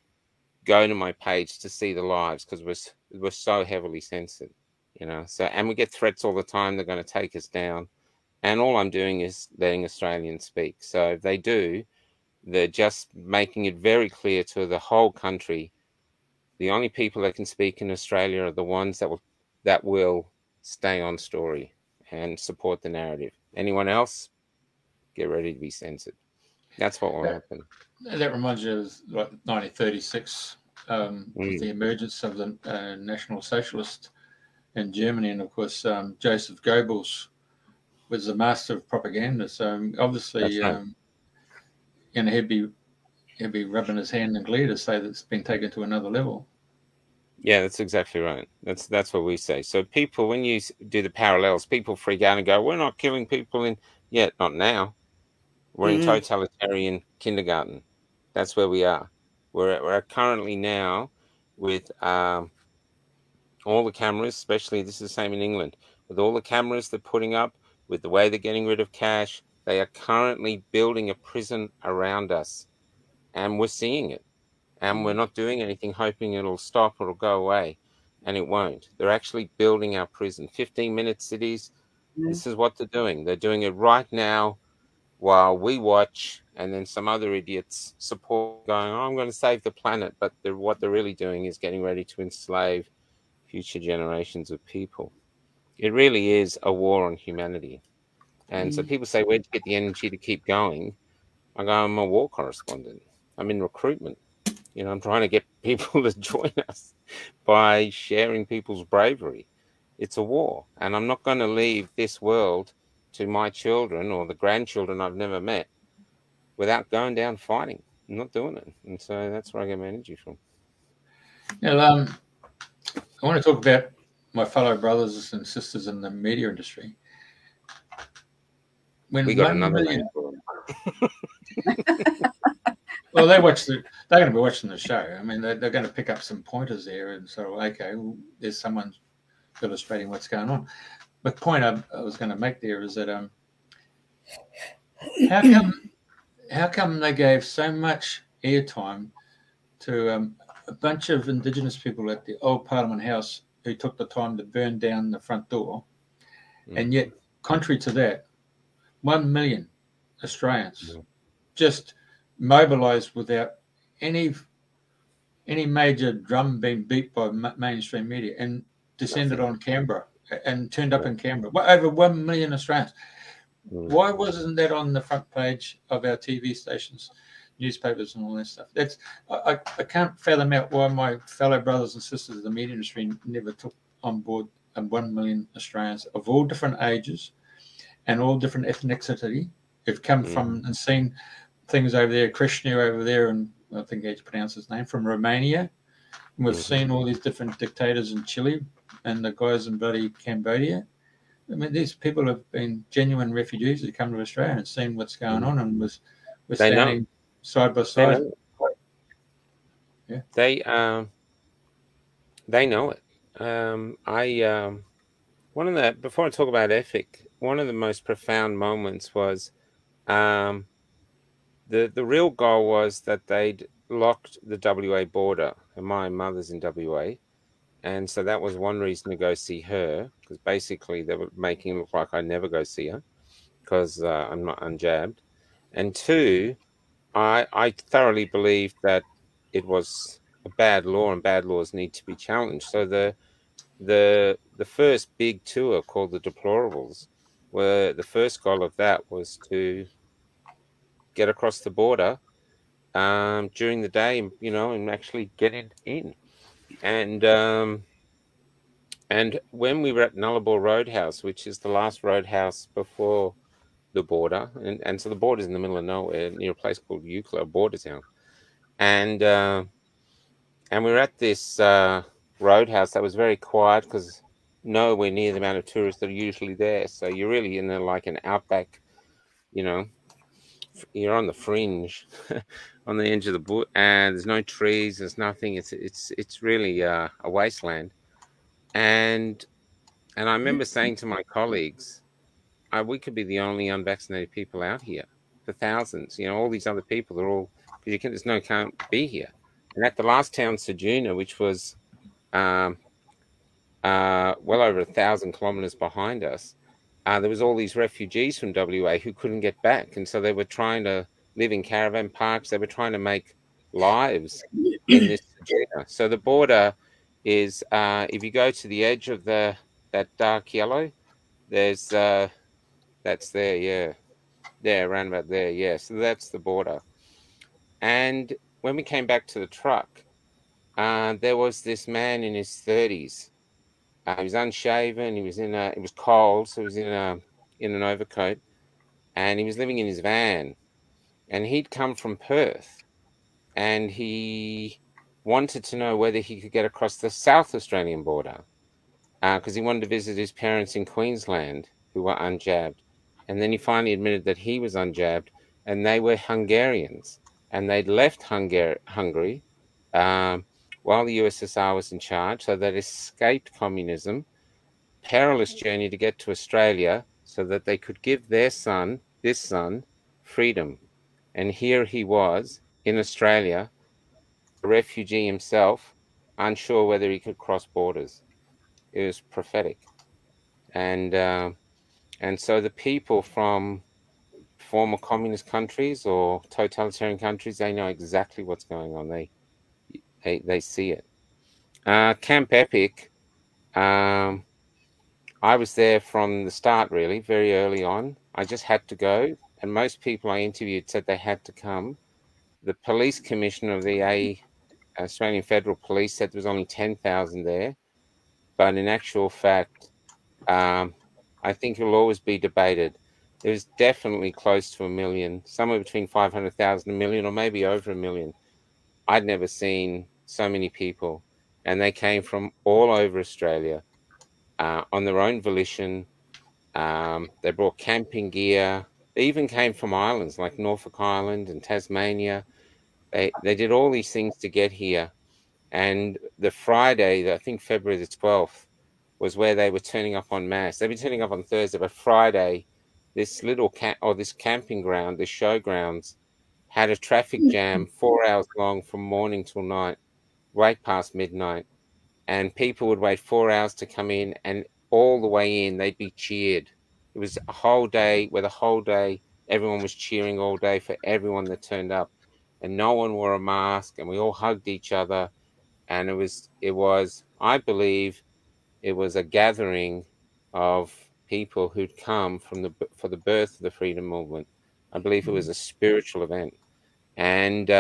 go to my page to see the lives because we're so heavily censored, you know. So, and we get threats all the time, they're going to take us down. And all I'm doing is letting Australians speak. So if they do, they're just making it very clear to the whole country, the only people that can speak in Australia are the ones that will stay on story and support the narrative. Anyone else, get ready to be censored. That's what will happen. That reminds you of like 1936, with the emergence of the National Socialist in Germany, and of course Joseph Goebbels was the master of propaganda. So obviously, right. You know, he'd be rubbing his hand in glee to say that it's been taken to another level. Yeah, that's exactly right. That's what we say. So people, when you do the parallels, people freak out and go, "We're not killing people in yet, not now. We're in totalitarian kindergarten." That's where we are. We're currently now with all the cameras, especially this is the same in England, with all the cameras they're putting up, with the way they're getting rid of cash. They are currently building a prison around us, and we're seeing it. And we're not doing anything hoping it'll stop or it'll go away, and it won't. They're actually building our prison. 15-minute cities, this is what they're doing. They're doing it right now while we watch, and then some other idiots support going, "Oh, I'm going to save the planet." But what they're really doing is getting ready to enslave future generations of people. It really is a war on humanity. And so people say, "Where'd you get the energy to keep going?" I go, "I'm a war correspondent. I'm in recruitment. You know, I'm trying to get people to join us by sharing people's bravery. It's a war, and I'm not going to leave this world to my children or the grandchildren I've never met without going down fighting. I'm not doing it." And so that's where I get my energy from. Now, I want to talk about my fellow brothers and sisters in the media industry. When we got another name for them. Well, they're going to be watching the show. I mean, they're going to pick up some pointers there, and so okay, well, there's someone illustrating what's going on. The point I was going to make there is that how come they gave so much airtime to a bunch of Indigenous people at the old Parliament House who took the time to burn down the front door, and yet, contrary to that, 1 million Australians just mobilised without any major drum being beat by mainstream media and descended on Canberra and turned up in Canberra. Over 1 million Australians. Why wasn't that on the front page of our TV stations, newspapers, and all that stuff? That's I can't fathom out why my fellow brothers and sisters in the media industry never took on board 1 million Australians of all different ages and all different ethnicity who've come from and seen things over there. Krishna over there, and I think how you pronounce his name, from Romania. And we've seen all these different dictators in Chile and the guys in bloody Cambodia. I mean, these people have been genuine refugees who come to Australia and seen what's going on, and we're standing side by side. They know it. One of the, before I talk about ethic, one of the most profound moments was the real goal was that they'd locked the WA border, and my mother's in WA, and so that was one reason to go see her, because basically they were making it look like I'd never go see her because I'm not unjabbed. And two, I thoroughly believed that it was a bad law and bad laws need to be challenged. So the first big tour called the Deplorables, where the first goal of that was to get across the border during the day, you know, and actually get it in. And when we were at Nullarbor Roadhouse, which is the last roadhouse before the border, and so the border's in the middle of nowhere near a place called Eucla, a border town, and we were at this roadhouse that was very quiet because nowhere near the amount of tourists that are usually there. So you're really in like an outback, you know, you're on the fringe, on the edge of the bush, and there's no trees, there's nothing. It's really a wasteland. And I remember saying to my colleagues, we could be the only unvaccinated people out here for thousands. You know, all these other people are all, because can't be here. And at the last town, Sejuna, which was well over 1,000 kilometers behind us, there was all these refugees from WA who couldn't get back. And so they were trying to live in caravan parks. They were trying to make lives in this Sejuna. So the border is, if you go to the edge of that dark yellow, there's, that's there, yeah. There, around about there, yeah. So that's the border. And when we came back to the truck, there was this man in his 30s. He was unshaven. He was it was cold, so he was in an overcoat, and he was living in his van. And he'd come from Perth, and he wanted to know whether he could get across the South Australian border, because he wanted to visit his parents in Queensland who were unjabbed. And then he finally admitted that he was unjabbed, and they were Hungarians, and they'd left Hungary while the USSR was in charge, so they'd escaped communism, perilous journey to get to Australia so that they could give this son, freedom. And here he was in Australia, a refugee himself, unsure whether he could cross borders. It was prophetic. And so the people from former communist countries or totalitarian countries, they know exactly what's going on. They see it. Camp Epic, I was there from the start, really, very early on. I just had to go, and most people I interviewed said they had to come. The police commissioner of the Australian Federal Police said there was only 10,000 there, but in actual fact, I think it'll always be debated. There's definitely close to 1 million, somewhere between 500,000 and 1 million, or maybe over 1 million. I'd never seen so many people, and they came from all over Australia on their own volition. They brought camping gear. They even came from islands like Norfolk Island and Tasmania. They did all these things to get here. And the Friday, I think February the 12th, was where they were turning up en masse. They'd been turning up on Thursday, but Friday, this little this camping ground, this showgrounds, had a traffic jam 4 hours long from morning till night, right past midnight. And people would wait 4 hours to come in, and all the way in, they'd be cheered. It was a whole day where the whole day, everyone was cheering all day for everyone that turned up. And no one wore a mask, and we all hugged each other. And it was, I believe, it was a gathering of people who'd come for the birth of the freedom movement. I believe it was a spiritual event, and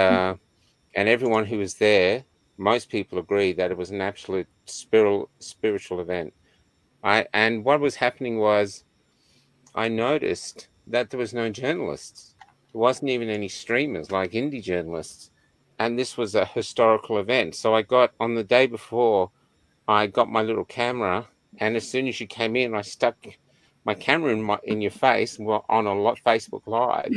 everyone who was there, most people agree that it was an absolute spiritual event. And what was happening was, I noticed that there was no journalists. There wasn't even any streamers like indie journalists, and this was a historical event. So I got, on the day before, I got my little camera, and as soon as you came in, I stuck my camera in your face on a Facebook Live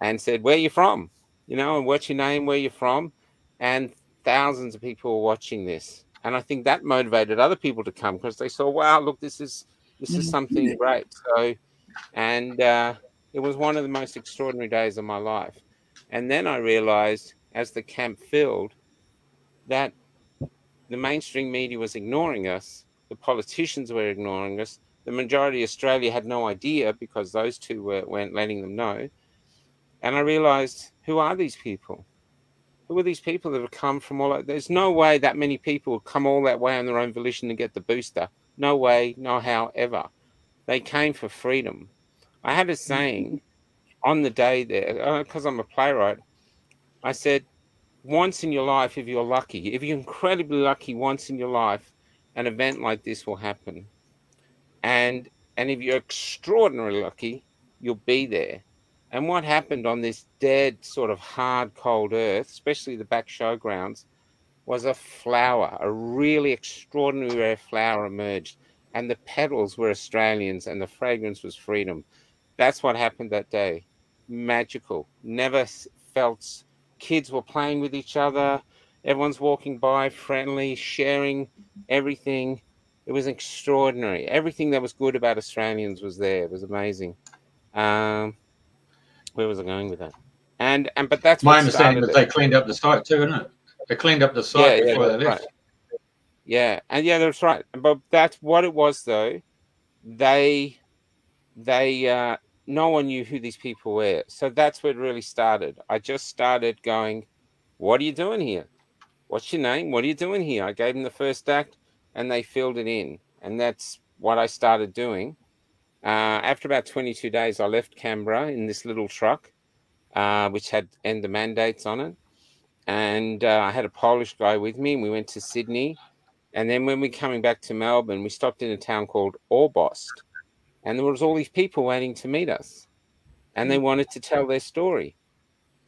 and said, "Where are you from? You know, and what's your name, where you're from?" And thousands of people were watching this. And I think that motivated other people to come, because they saw, wow, look, this is something great. So, and it was one of the most extraordinary days of my life. And then I realized, as the camp filled, that the mainstream media was ignoring us. The politicians were ignoring us. The majority of Australia had no idea, because those two weren't letting them know. And I realized, who are these people? Who are these people that have come from all over? There's no way that many people would come all that way on their own volition to get the booster. No way, no how, ever. They came for freedom. I had a saying on the day there, because I'm a playwright, I said, once in your life, if you're lucky, if you're incredibly lucky, once in your life, an event like this will happen. And if you're extraordinarily lucky, you'll be there. And what happened on this dead, sort of hard, cold earth, especially the back showgrounds, was a flower, a really extraordinary rare flower emerged. and the petals were Australians, and the fragrance was freedom. That's what happened that day. Magical. Never felt. Kids were playing with each other. Everyone's walking by, friendly, sharing everything. It was extraordinary. Everything that was good about Australians was there. It was amazing. Where was I going with that? But that's my understanding that they cleaned up the site too, isn't it? They cleaned up the site before they left. Right. Yeah, and yeah, that's right. But that's what it was, though. They no one knew who these people were. So that's where it really started. I just started going, what are you doing here? What's your name? What are you doing here? I gave them the first act, and they filled it in. And that's what I started doing. After about 22 days, I left Canberra in this little truck, which had end the mandates on it. And I had a Polish guy with me, and we went to Sydney. And then when we were coming back to Melbourne, we stopped in a town called Orbost. And there was all these people waiting to meet us. And they wanted to tell their story.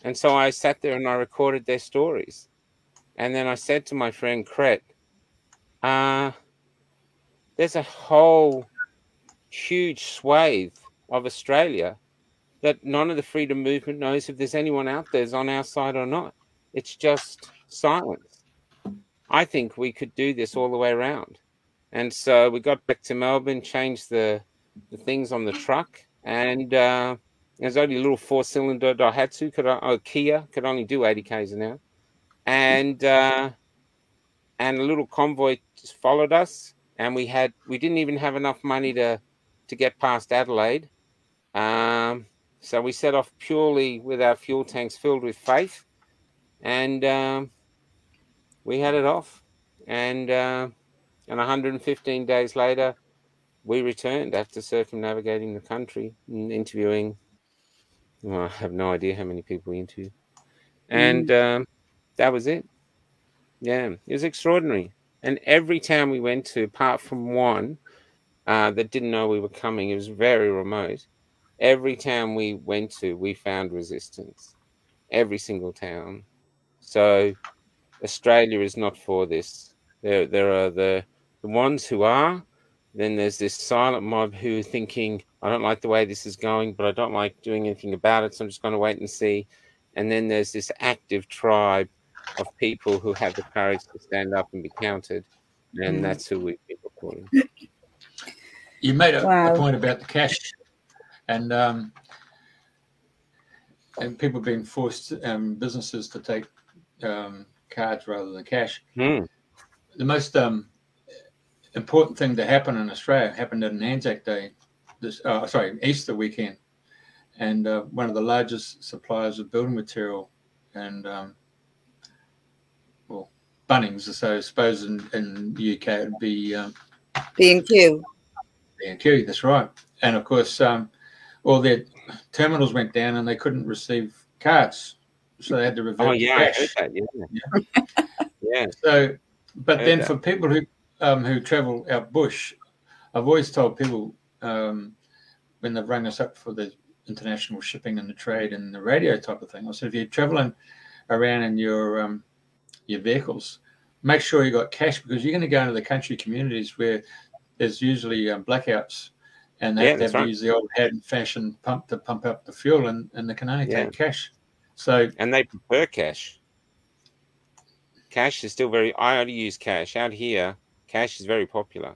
And so I sat there and I recorded their stories. And then I said to my friend Cret, there's a whole huge swathe of Australia that none of the freedom movement knows if there's anyone out there on our side or not. It's just silence. I think we could do this all the way around. And so we got back to Melbourne, changed the things on the truck, and there's only a little 4-cylinder Daihatsu, Kia, could only do 80 k's an hour. And a little convoy just followed us, and we didn't even have enough money to get past Adelaide. So we set off purely with our fuel tanks filled with faith, and we had it off. And 115 days later, we returned after circumnavigating the country and interviewing. Well, I have no idea how many people we interviewed. And that was it. Yeah, it was extraordinary. And every town we went to, apart from one that didn't know we were coming, it was very remote. Every town we went to, we found resistance. Every single town. So Australia is not for this. There are the ones who are. Then there's this silent mob who are thinking, I don't like the way this is going, but I don't like doing anything about it, so I'm just going to wait and see. And then there's this active tribe of people who have the courage to stand up and be counted, and that's who we've been recording. You made a point about the cash, and people being forced, businesses to take cards rather than cash. The most important thing to happen in Australia happened on Anzac Day, Easter weekend, and one of the largest suppliers of building material and Bunnings. So I suppose in the UK it'd be B&Q. B&Q, that's right. And of course, all their terminals went down and they couldn't receive cards, so they had to revert to cash. I heard that. Yeah. So, but then for people who travel out bush, I've always told people when they've rung us up for the international shipping and the trade and the radio type of thing, I said, if you're traveling around in your vehicles, make sure you got cash, because you're going to go into the country communities where there's usually blackouts, and they have to use the old hand-fashioned pump to pump up the fuel, and they can only take cash. So, and they prefer cash. Cash is still I only use cash. Out here, cash is very popular.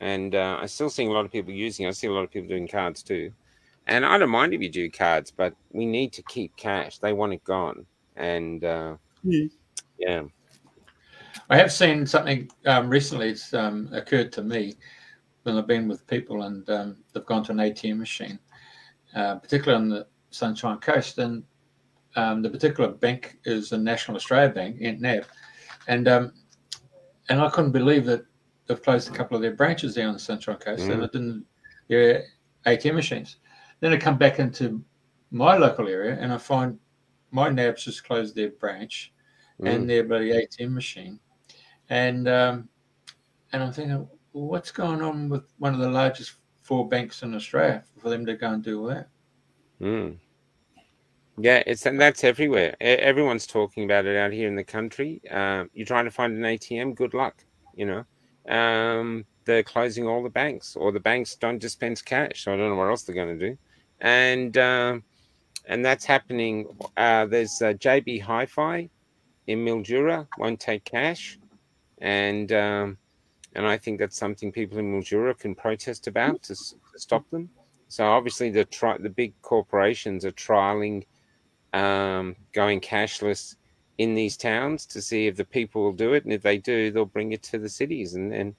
And I'm still seeing a lot of people using it. I see a lot of people doing cards too. And I don't mind if you do cards, but we need to keep cash. They want it gone. And yeah. I have seen something recently. It's occurred to me when I've been with people and they've gone to an ATM machine, particularly on the Sunshine Coast. And the particular bank is the National Australia Bank, NAB. And I couldn't believe that they've closed a couple of their branches down on the Sunshine Coast, and it didn't, their ATM machines. Then I come back into my local area and I find my NAB's just closed their branch and their bloody ATM machine. And I'm thinking, well, what's going on with one of the largest 4 banks in Australia for them to go and do all that? Yeah, and that's everywhere. Everyone's talking about it out here in the country. You're trying to find an ATM, good luck, you know. they're closing all the banks, or the banks don't dispense cash. So I don't know what else they're going to do. And that's happening. There's JB Hi-Fi in Mildura, won't take cash. And I think that's something people in Mildura can protest about to stop them. So obviously the big corporations are trialing going cashless in these towns to see if the people will do it. And if they do, they'll bring it to the cities. And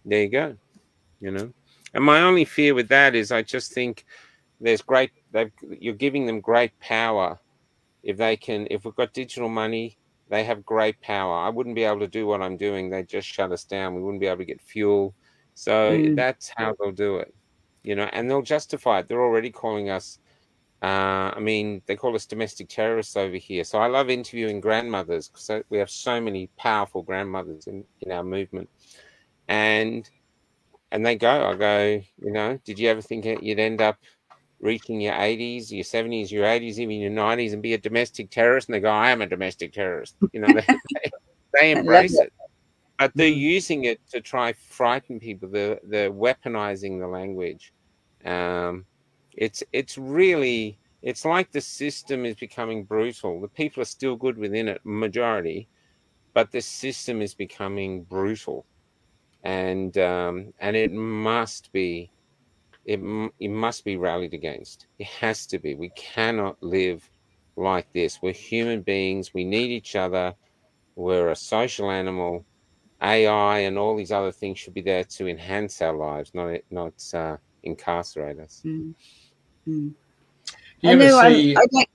there you go, you know. And my only fear with that is I just think you're giving them great power. If we've got digital money, they have great power. I wouldn't be able to do what I'm doing. They'd just shut us down. We wouldn't be able to get fuel. So that's how they'll do it, you know, and they'll justify it. They're already calling us, I mean, they call us domestic terrorists over here. So I love interviewing grandmothers, because we have so many powerful grandmothers in our movement. And I go, you know, did you ever think you'd end up reaching your 80s, your 70s, your 80s, even your 90s, and be a domestic terrorist? And they go, I am a domestic terrorist. You know, they embrace it. But they're using it to try frighten people. They're weaponizing the language. It's like the system is becoming brutal. The people are still good within it, majority, but the system is becoming brutal. And it must be rallied against. It has to be. We cannot live like this. We're human beings. We need each other. We're a social animal. AI and all these other things should be there to enhance our lives, not incarcerate us. I know. I'd like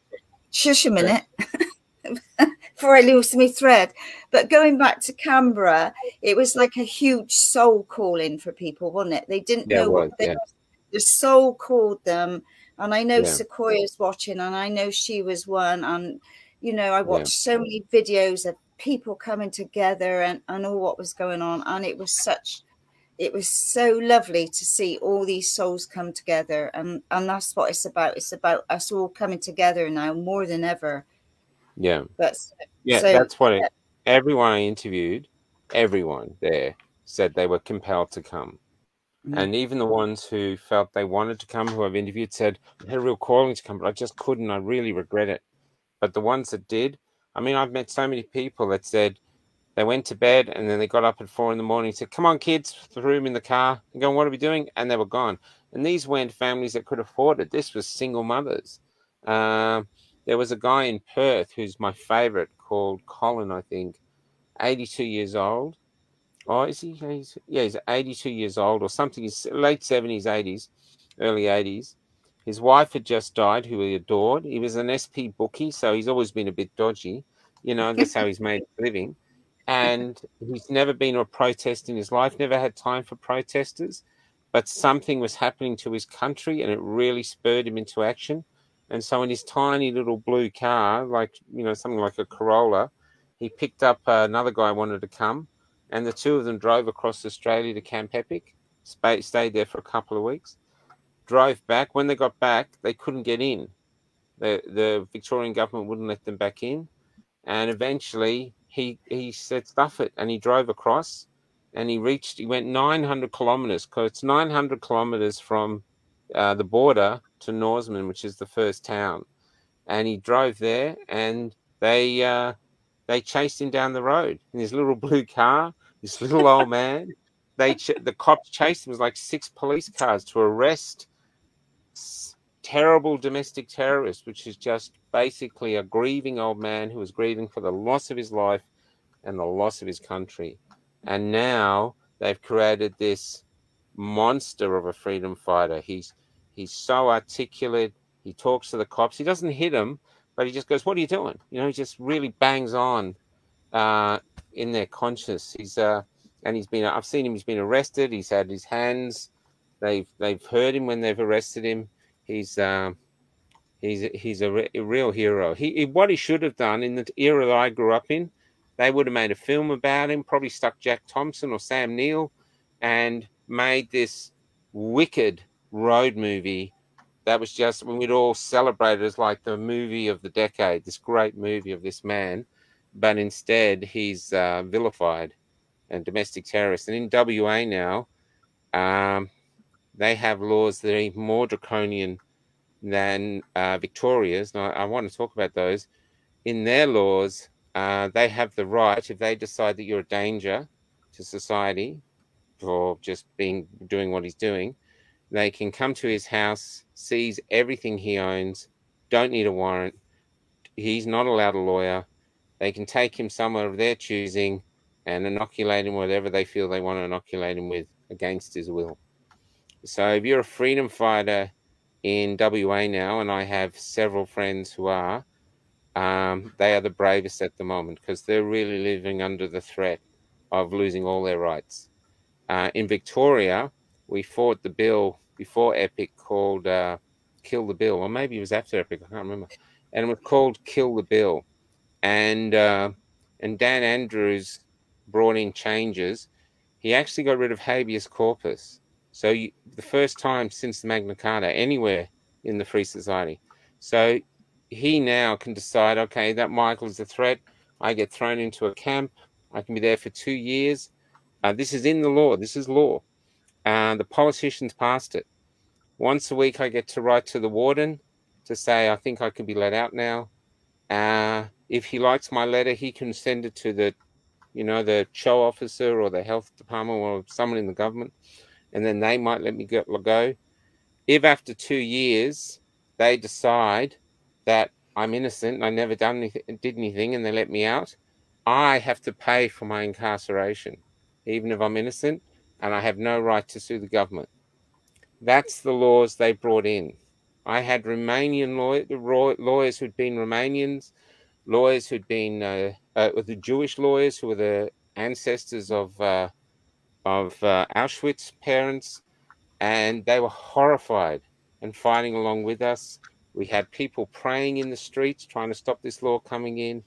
shush a minute. Before I lose my thread. But going back to Canberra, it was like a huge soul calling for people, wasn't it? They didn't know what the soul called them. And I know Sequoia's watching, and I know she was one. And, you know, I watched so many videos of people coming together and all what was going on. And it was so lovely to see all these souls come together. And that's what it's about. It's about us all coming together now more than ever. That's what everyone I interviewed, everyone there said they were compelled to come. And even the ones who felt they wanted to come, who I've interviewed, said, I had a real calling to come, but I just couldn't. I really regret it. But the ones that did, I mean, I've met so many people that said they went to bed and then they got up at 4 a.m. and said, come on, kids, threw them in the car and going, what are we doing? And they were gone. And these weren't families that could afford it. This was single mothers. There was a guy in Perth who's my favorite, called Colin, I think, 82 years old. Oh, is he? He's 82 years old or something. He's late 70s, 80s, early 80s. His wife had just died, who he adored. He was an SP bookie, so he's always been a bit dodgy. You know, that's how he's made a living. And he's never been to a protest in his life, never had time for protesters. But something was happening to his country, and it really spurred him into action. And so in his tiny little blue car, like, you know, something like a Corolla, he picked up another guy who wanted to come, and the two of them drove across Australia to Camp Epic, stayed there for a couple of weeks, drove back. When they got back, they couldn't get in. The Victorian government wouldn't let them back in. And eventually he said, stuff it. And he drove across, and he went 900 kilometers, because it's 900 kilometers from the border to Norseman, which is the first town. And he drove there, and they chased him down the road in his little blue car, this little old man. The cops chased him. It was like 6 police cars to arrest terrible domestic terrorist, which is just basically a grieving old man who was grieving for the loss of his life and the loss of his country. And now they've created this monster of a freedom fighter. He's so articulate. He talks to the cops. He doesn't hit them, but he just goes, what are you doing? You know, he just really bangs on in their conscience. I've seen him, he's been arrested. He's had his hands. They've heard him when they've arrested him. He's a real hero. What he should have done in the era that I grew up in, they would have made a film about him, probably stuck Jack Thompson or Sam Neill, and made this wicked road movie that was just, when we'd all celebrate it as like the movie of the decade, this great movie of this man. But instead, he's vilified and domestic terrorist. And in WA now, they have laws that are even more draconian than Victoria's. Now, I want to talk about those. In their laws, they have the right, if they decide that you're a danger to society for just doing what he's doing, they can come to his house, seize everything he owns, don't need a warrant. He's not allowed a lawyer. They can take him somewhere of their choosing and inoculate him whatever they feel they want to inoculate him with against his will. So if you're a freedom fighter in WA now, and I have several friends who are, they are the bravest at the moment because they're really living under the threat of losing all their rights. In Victoria, we fought the bill before Epic called Kill the Bill, or maybe it was after Epic, I can't remember. And it was called Kill the Bill. And Dan Andrews brought in changes. He actually got rid of habeas corpus. So the first time since the Magna Carta anywhere in the free society. So he now can decide, okay, that Michael is a threat. I get thrown into a camp. I can be there for 2 years. This is in the law. This is law. The politicians passed it. Once a week, I get to write to the warden to say, I think I can be let out now. If he likes my letter, he can send it to the show officer or the health department or someone in the government, and then they might let me go. If after 2 years they decide that I'm innocent and I never did anything and they let me out, I have to pay for my incarceration, even if I'm innocent, and I have no right to sue the government. That's the laws they brought in. I had Romanian lawyers who'd been Romanians, lawyers who'd been the Jewish lawyers who were the ancestors of Auschwitz parents, and they were horrified and fighting along with us. We had people praying in the streets trying to stop this law coming in.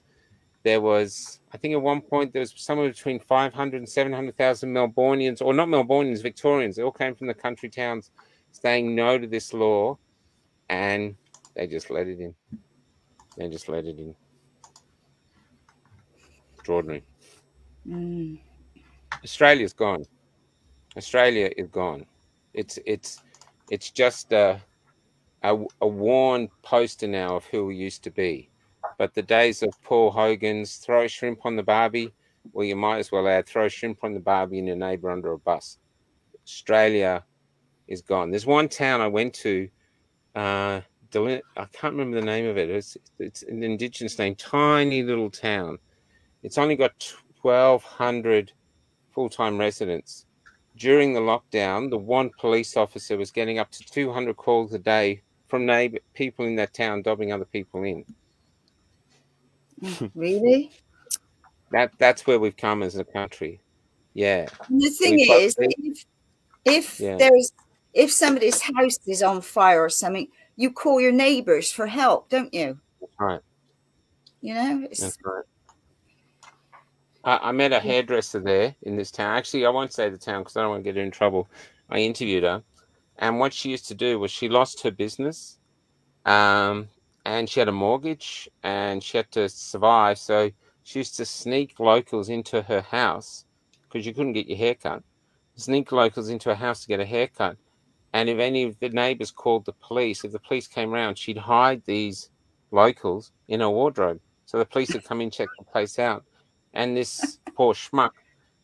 There was, I think at one point, there was somewhere between 500 and 700,000 Melbournians, or not Melbournians, Victorians. They all came from the country towns saying no to this law, and they just let it in. They just let it in. Extraordinary. Australia's gone. Australia is gone. It's just a worn poster now of who we used to be. But the days of Paul Hogan's throw a shrimp on the barbie, well, you might as well add throw a shrimp on the barbie and your neighbour under a bus. Australia is gone. There's one town I went to, I can't remember the name of it. It's an Indigenous name, tiny little town. It's only got 1,200 full-time residents. During the lockdown, the one police officer was getting up to 200 calls a day from people in that town dobbing other people in. Really? That's where we've come as a country. Yeah. And the thing is, if somebody's house is on fire or something, you call your neighbours for help, don't you? That's right. You know? That's right. I met a hairdresser there in this town. Actually, I won't say the town because I don't want to get her in trouble. I interviewed her. And what she used to do was she lost her business. And she had a mortgage and she had to survive. So she used to sneak locals into her house because you couldn't get your hair cut. Sneak locals into her house to get a haircut. And if any of the neighbours called the police, if the police came around, she'd hide these locals in her wardrobe. So the police would come in, check the place out. And this poor schmuck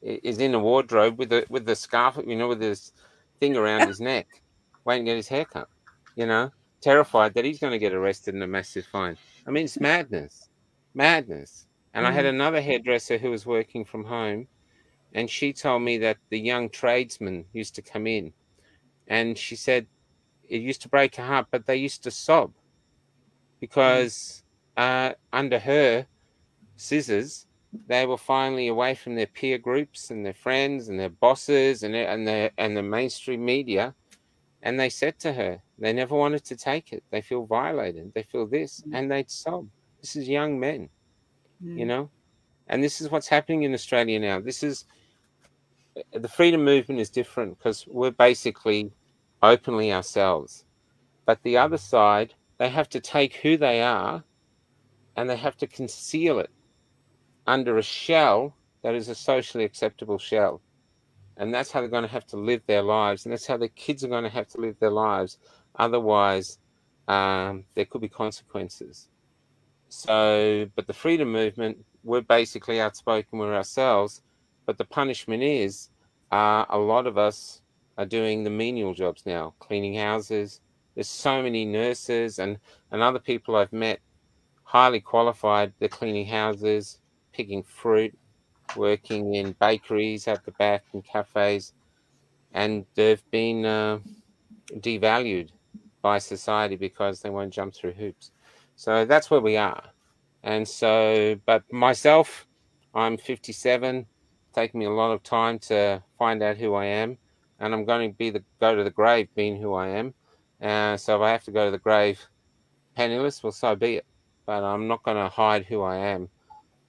is in a wardrobe with the scarf, with this thing around his neck, waiting to get his haircut, terrified that he's going to get arrested and a massive fine. I mean, it's madness. And I had another hairdresser who was working from home, and she told me that the young tradesmen used to come in, and she said it used to break her heart, but they used to sob because under her scissors, they were finally away from their peer groups and their friends and their bosses and the mainstream media. And they said to her, they never wanted to take it. They feel violated. They feel this. And they'd sob. This is young men, And this is what's happening in Australia now. The freedom movement is different because we're basically openly ourselves. But the other side, they have to take who they are and they have to conceal it under a shell that is a socially acceptable shell. And that's how they're going to have to live their lives. And that's how their kids are going to have to live their lives. Otherwise, there could be consequences. So, but the freedom movement, we're basically outspoken, we're ourselves. But the punishment is a lot of us are doing the menial jobs now, cleaning houses. There's so many nurses and other people I've met, highly qualified. They're cleaning houses, picking fruit, working in bakeries at the back and cafes, and they've been devalued by society because they won't jump through hoops. So that's where we are. And so, but myself, I'm 57, taking me a lot of time to find out who I am, and I'm going to go to the grave being who I am. So if I have to go to the grave penniless, well, so be it. But I'm not going to hide who I am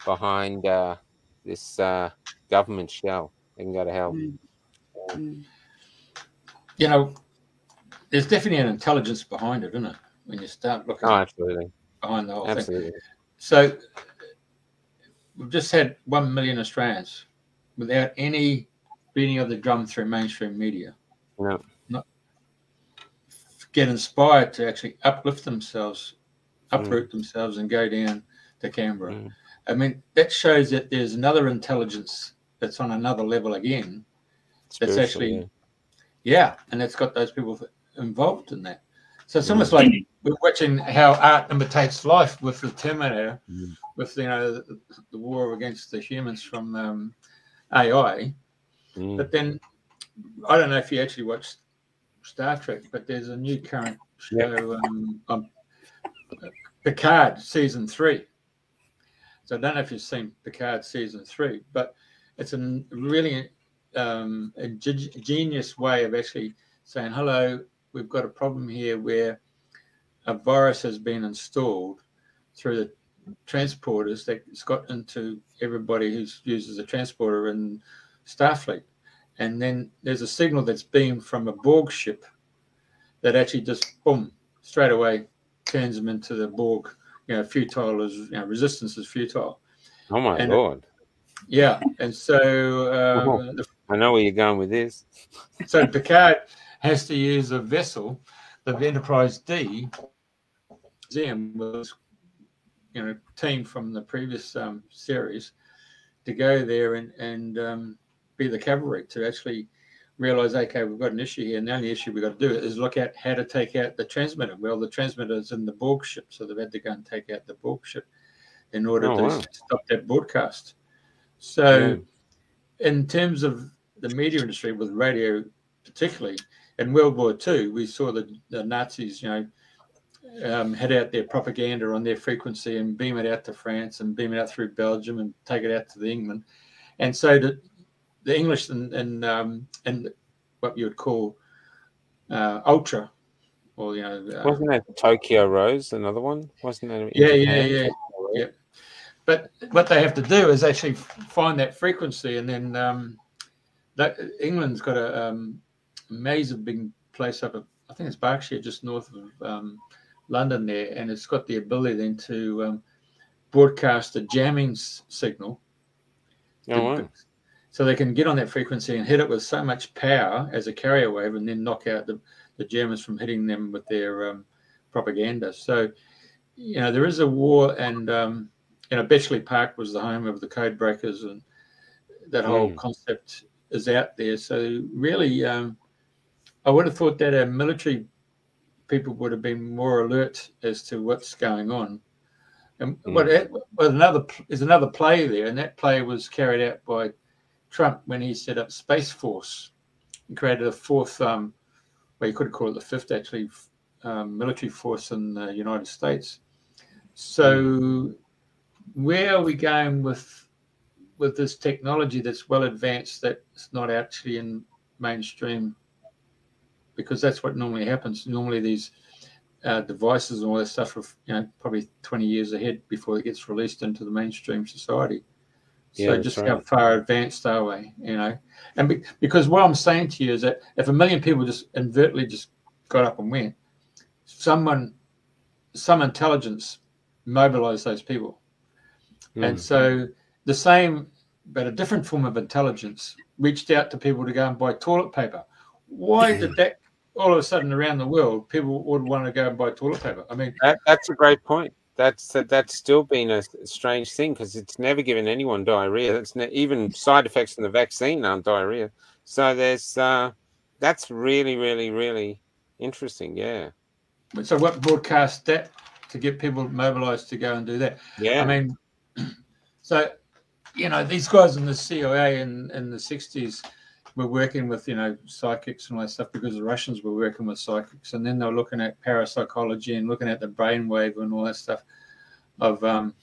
behind this government shell. They can go to hell. You know, there's definitely an intelligence behind it, isn't it? When you start looking absolutely. Behind the whole absolutely. thing. So we've just had 1 million Australians without any beating of the drum through mainstream media. No. Not get inspired to actually uplift themselves, uproot themselves and go down to Canberra. I mean, that shows that there's another intelligence that's on another level again. That's actually, and that's got those people involved in that. So it's almost like we're watching how art imitates life with the Terminator, with the war against the humans from AI. But then I don't know if you actually watched Star Trek, but there's a new current show on Picard season 3. So I don't know if you've seen Picard season 3, but it's a really genius way of actually saying, hello, we've got a problem here where a virus has been installed through the transporters that's got into everybody who uses a transporter in Starfleet. And then there's a signal that's beamed from a Borg ship that actually just, boom, straight away turns them into the Borg. Futile is, resistance is futile. Oh, my Lord. And so... I know where you're going with this. So Picard has to use a vessel, the Enterprise D, was, team from the previous series, to go there and be the cavalry to actually realize, okay, we've got an issue here, and the only issue we've got to do is look at how to take out the transmitter. Well, the transmitter is in the Borg ship, so they've had to go and take out the Borg ship in order to stop that broadcast. So in terms of the media industry, with radio particularly, in World War II, we saw the Nazis, head out their propaganda on their frequency and beam it out to France and beam it out through Belgium and take it out to the England. And so the English and what you would call ultra, or wasn't that Tokyo Rose another one? Wasn't that? Yeah. But what they have to do is actually find that frequency, and then England's got a amazing big place up at, I think it's Berkshire, just north of London there, and it's got the ability then to broadcast a jamming signal. So they can get on that frequency and hit it with so much power as a carrier wave, and then knock out the Germans from hitting them with their propaganda. So, there is a war, and Bletchley Park was the home of the code breakers, and that whole concept is out there. So really, I would have thought that our military people would have been more alert as to what's going on. And there's another play there, and that play was carried out by Trump when he set up Space Force and created a fourth, well, you could call it the fifth, actually, military force in the United States. So where are we going with this technology that's well advanced that's not actually in mainstream? Because that's what normally happens. Normally these devices and all that stuff are probably 20 years ahead before it gets released into the mainstream society. So just how far advanced are we, And because what I'm saying to you is that if 1 million people just inadvertently just got up and went, some intelligence mobilized those people. And so the same but a different form of intelligence reached out to people to go and buy toilet paper. Why did that all of a sudden around the world people would want to go and buy toilet paper? I mean, that's a great point. That's still been a strange thing because it's never given anyone diarrhea. Even side effects from the vaccine aren't diarrhea. So there's that's really, really, really interesting. Yeah. So what broadcast that to get people mobilized to go and do that? Yeah. I mean, so, you know, these guys in the CIA in the 60s were working with, you know, psychics and all that stuff because the Russians were working with psychics. And then they were looking at parapsychology and looking at the brainwave and all that stuff of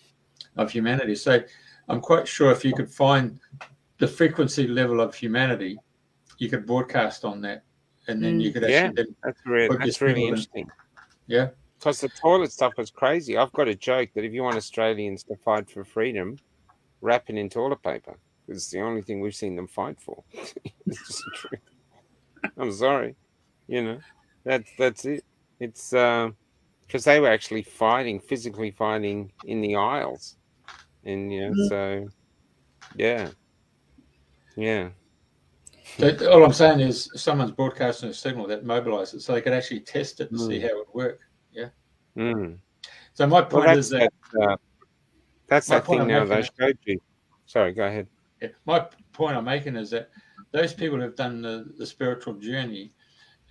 humanity. So I'm quite sure if you could find the frequency level of humanity, you could broadcast on that. And then you could actually... Yeah, that's really interesting. Yeah. Because the toilet stuff was crazy. I've got a joke that if you want Australians to fight for freedom, wrap it in toilet paper. It's the only thing we've seen them fight for. It's just the truth. I'm sorry. You know, that's it. It's because they were actually physically fighting in the aisles. And, you know, so, yeah. Yeah. So all I'm saying is someone's broadcasting a signal that mobilizes so they could actually test it and see how it would work. Yeah. So my point is that that's that thing now they showed you. Sorry, go ahead. Yeah, my point I'm making is that those people who have done the spiritual journey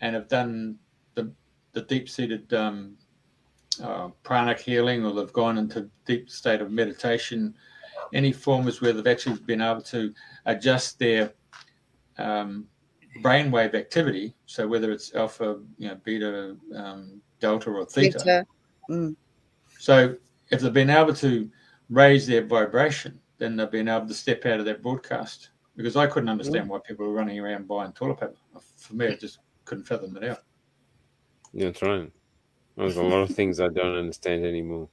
and have done the deep-seated pranic healing, or they've gone into deep state of meditation, any forms where they've actually been able to adjust their brainwave activity, so whether it's alpha, you know, beta, delta, or theta. So if they've been able to raise their vibration, then they've been able to step out of that broadcast. Because I couldn't understand why people were running around buying toilet paper. For me, I just couldn't fathom it out. Yeah, that's right. There's a lot of things I don't understand anymore.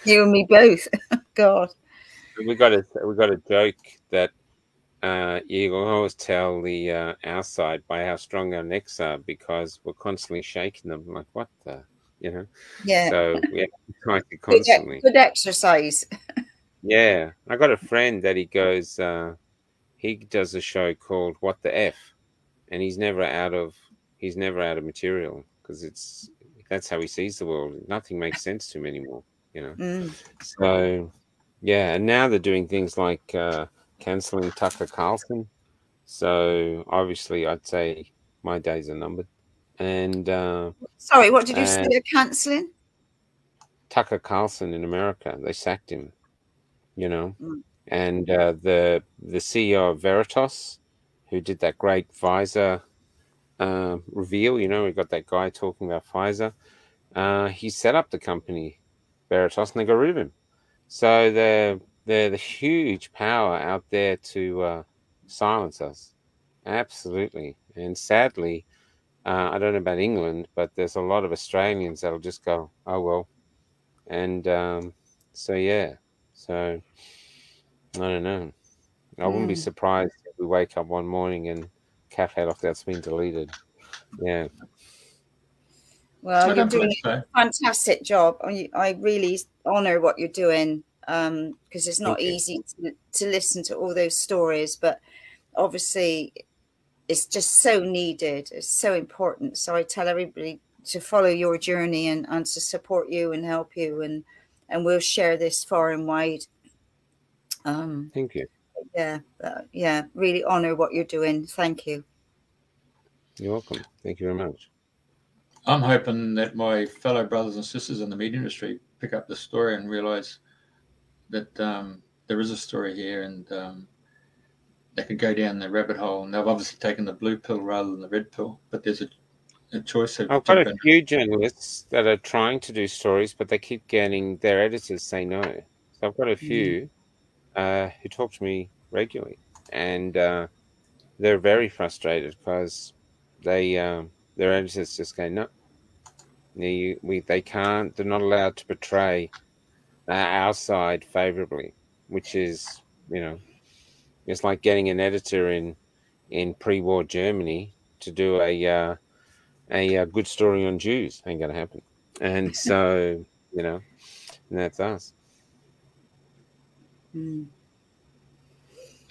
You and me both. God. We got a joke that you can always tell the our side by how strong our necks are because we're constantly shaking them. Like, what the, you know? Yeah. So we have to try to constantly. Good exercise. Yeah, I got a friend that he goes. He does a show called "What the F," and he's never out of material because that's how he sees the world. Nothing makes sense to him anymore, you know. So yeah, and now they're doing things like cancelling Tucker Carlson. So obviously, I'd say my days are numbered. And sorry, what did you say? They're cancelling Tucker Carlson in America. They sacked him. You know, and the CEO of Veritas, who did that great Pfizer reveal, you know, we got that guy talking about Pfizer. He set up the company Veritas, and they got rid of him. So they're the huge power out there to silence us, absolutely. And sadly, I don't know about England, but there's a lot of Australians that'll just go, oh well, and so yeah. So, I don't know. I wouldn't be surprised if we wake up one morning and Calf Head Off That's been deleted. Yeah. Well, you're doing a fantastic job. I really honour what you're doing because it's not easy to listen to all those stories, but obviously it's just so needed. It's so important. So I tell everybody to follow your journey and to support you and help you, and we'll share this far and wide. Thank you. Yeah, really honour what you're doing. Thank you. You're welcome. Thank you very much. I'm hoping that my fellow brothers and sisters in the media industry pick up the story and realise that there is a story here, and they could go down the rabbit hole. And they've obviously taken the blue pill rather than the red pill, but there's a choice. I've got a few journalists that are trying to do stories, but they keep getting their editors say no. So I've got a few who talk to me regularly, and they're very frustrated because their editors just go, no, they can't. They're not allowed to portray our side favorably, which is, you know, it's like getting an editor in pre-war Germany to do a good story on Jews. Ain't gonna happen. And so, you know, and that's us.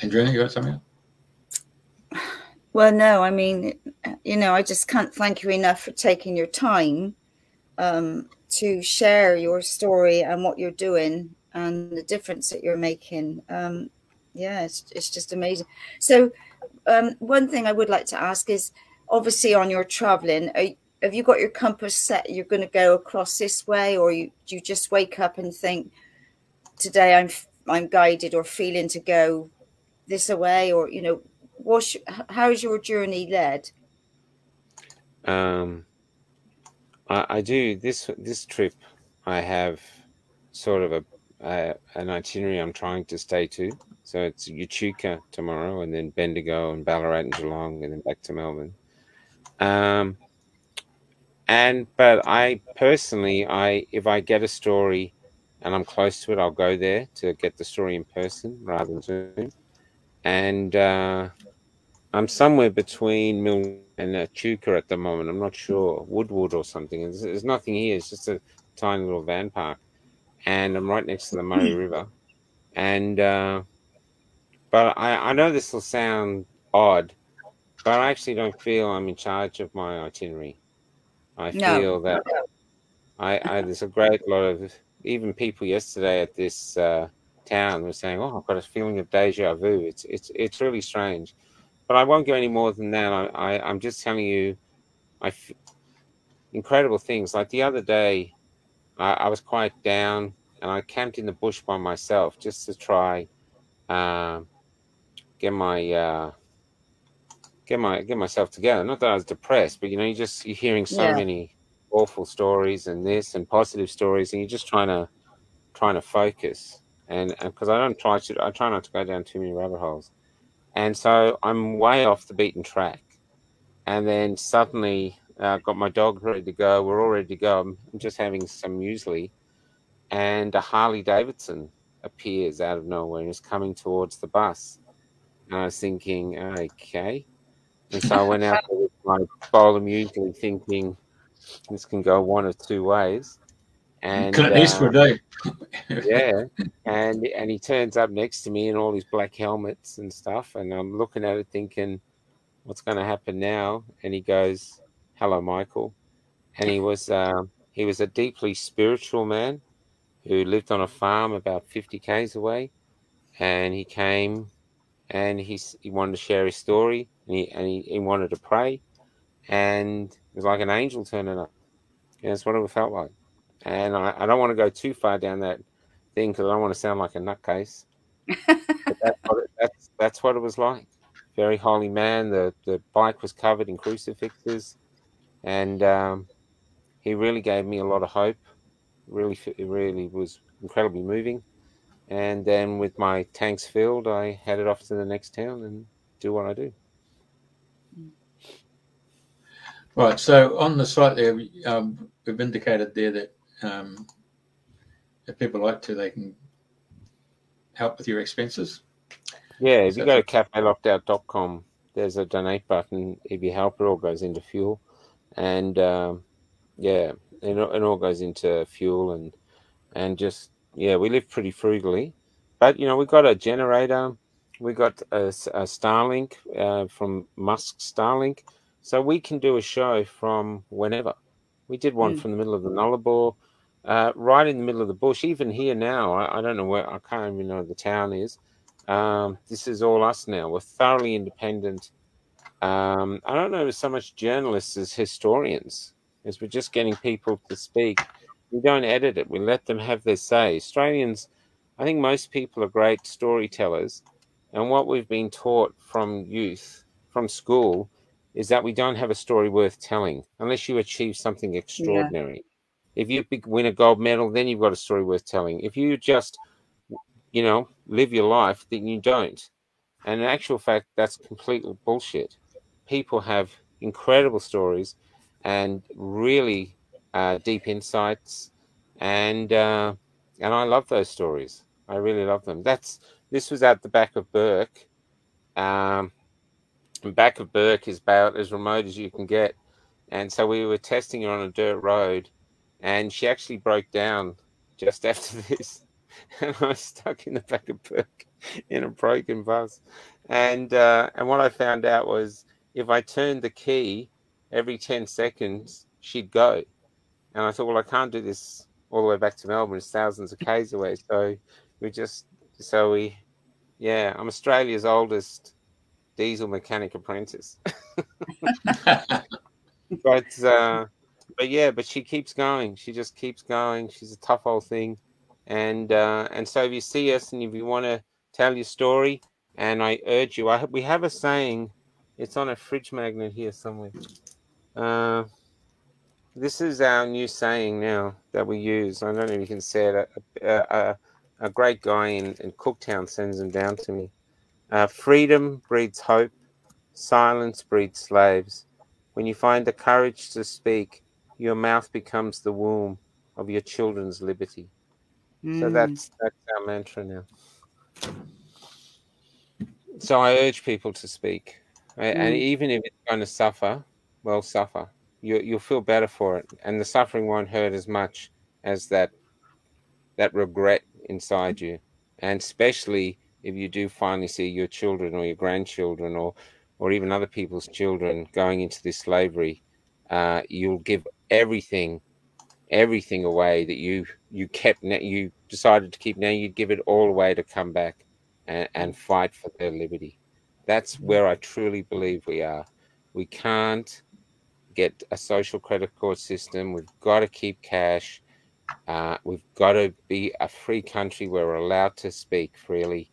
Andrena, you got something? Well, no, I mean, I just can't thank you enough for taking your time to share your story and what you're doing and the difference that you're making. Yeah, it's just amazing. So one thing I would like to ask is, obviously on your traveling, have you got your compass set? You're going to go across this way, or do you just wake up and think, today I'm guided or feeling to go this way, or how's your journey led? I do this trip. I have sort of an itinerary I'm trying to stay to. So it's Echuca tomorrow, and then Bendigo and Ballarat and Geelong, and then back to Melbourne. But I personally, if I get a story and I'm close to it, I'll go there to get the story in person rather than Zoom. And I'm somewhere between Mill and Echuca at the moment. I'm not sure, Woodwood or something. There's nothing here. It's just a tiny little van park, and I'm right next to the Murray River. And but I know this will sound odd, but I actually don't feel I'm in charge of my itinerary. I feel that there's a great lot of, even people yesterday at this town were saying, "Oh, I've got a feeling of deja vu." It's really strange, but I won't go any more than that. I'm just telling you, incredible things. Like the other day, I was quite down, and I camped in the bush by myself just to try get myself together. Not that I was depressed, but you're hearing so many awful stories and this and positive stories, and you're just trying to focus. And because I try not to go down too many rabbit holes. And so I'm way off the beaten track. And then suddenly got my dog ready to go. We're all ready to go. I'm just having some muesli, and a Harley Davidson appears out of nowhere and is coming towards the bus. And I was thinking, okay. And so I went out there with my bowl of muesli, thinking this can go one of two ways. And Clint Eastwood, eh? Yeah, and he turns up next to me in all his black helmets and stuff, and I'm looking at it thinking, what's going to happen now? And he goes, "Hello, Michael." And he was a deeply spiritual man who lived on a farm about 50 k's away, and he came and he wanted to share his story, and he wanted to pray, and it was like an angel turning up. And that's what it felt like. And I don't want to go too far down that thing because I don't want to sound like a nutcase. But that's what it was like. Very holy man. The bike was covered in crucifixes, and he really gave me a lot of hope. It really was incredibly moving. And then with my tanks filled, I headed off to the next town and do what I do. Right. So on the site there, we've indicated there that if people like to, they can help with your expenses. Yeah, if you go to cafelockdout.com, there's a donate button. If you help, it all goes into fuel. And it all goes into fuel and just, we live pretty frugally. But, we've got a generator. We got a Starlink from Musk's Starlink. So we can do a show from whenever. We did one from the middle of the Nullarbor, right in the middle of the bush. Even here now, I don't know where, I can't even know where the town is. This is all us now. We're thoroughly independent. I don't know so much journalists as historians, as we're just getting people to speak. We don't edit it. We let them have their say. Australians, I think most people are great storytellers. And what we've been taught from youth, from school, is that we don't have a story worth telling unless you achieve something extraordinary. Yeah. If you win a gold medal, then you've got a story worth telling. If you just, live your life, then you don't. And in actual fact, that's complete bullshit. People have incredible stories and really deep insights, and I love those stories. I really love them. This was at the back of Burke. Back of Burke is about as remote as you can get, and so we were testing her on a dirt road, and she actually broke down just after this. and I was stuck in the back of Perth in a broken bus. And what I found out was if I turned the key every 10 seconds, she'd go. And I thought, well, I can't do this all the way back to Melbourne. It's thousands of k's away. So I'm Australia's oldest diesel mechanic apprentice. But she keeps going. She just keeps going. She's a tough old thing. And so if you see us and if you want to tell your story, and I urge you, we have a saying, it's on a fridge magnet here somewhere. This is our new saying now that we use. I don't know if you can say it. A great guy in Cooktown sends them down to me. Freedom breeds hope. Silence breeds slaves. When you find the courage to speak, your mouth becomes the womb of your children's liberty. So that's our mantra now. So I urge people to speak. And even if it's going to suffer, well, suffer. You'll feel better for it. And the suffering won't hurt as much as that regret inside you. And especially if you do finally see your children or your grandchildren or even other people's children going into this slavery, you'll give everything away that you decided to keep. Now you'd give it all away to come back and fight for their liberty. That's where I truly believe we are. We can't get a social credit card system. We've got to keep cash. We've got to be a free country where we're allowed to speak freely.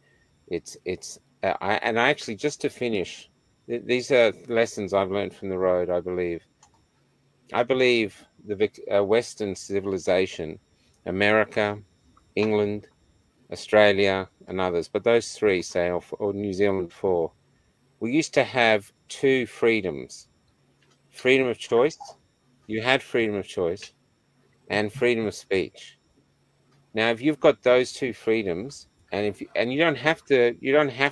And actually, just to finish, these are lessons I've learned from the road. I believe the Western civilization, America, England, Australia, and others, but those three, say, or New Zealand 4, we used to have 2 freedoms. Freedom of choice. You had freedom of choice and freedom of speech. Now, if you've got those 2 freedoms, and you don't have to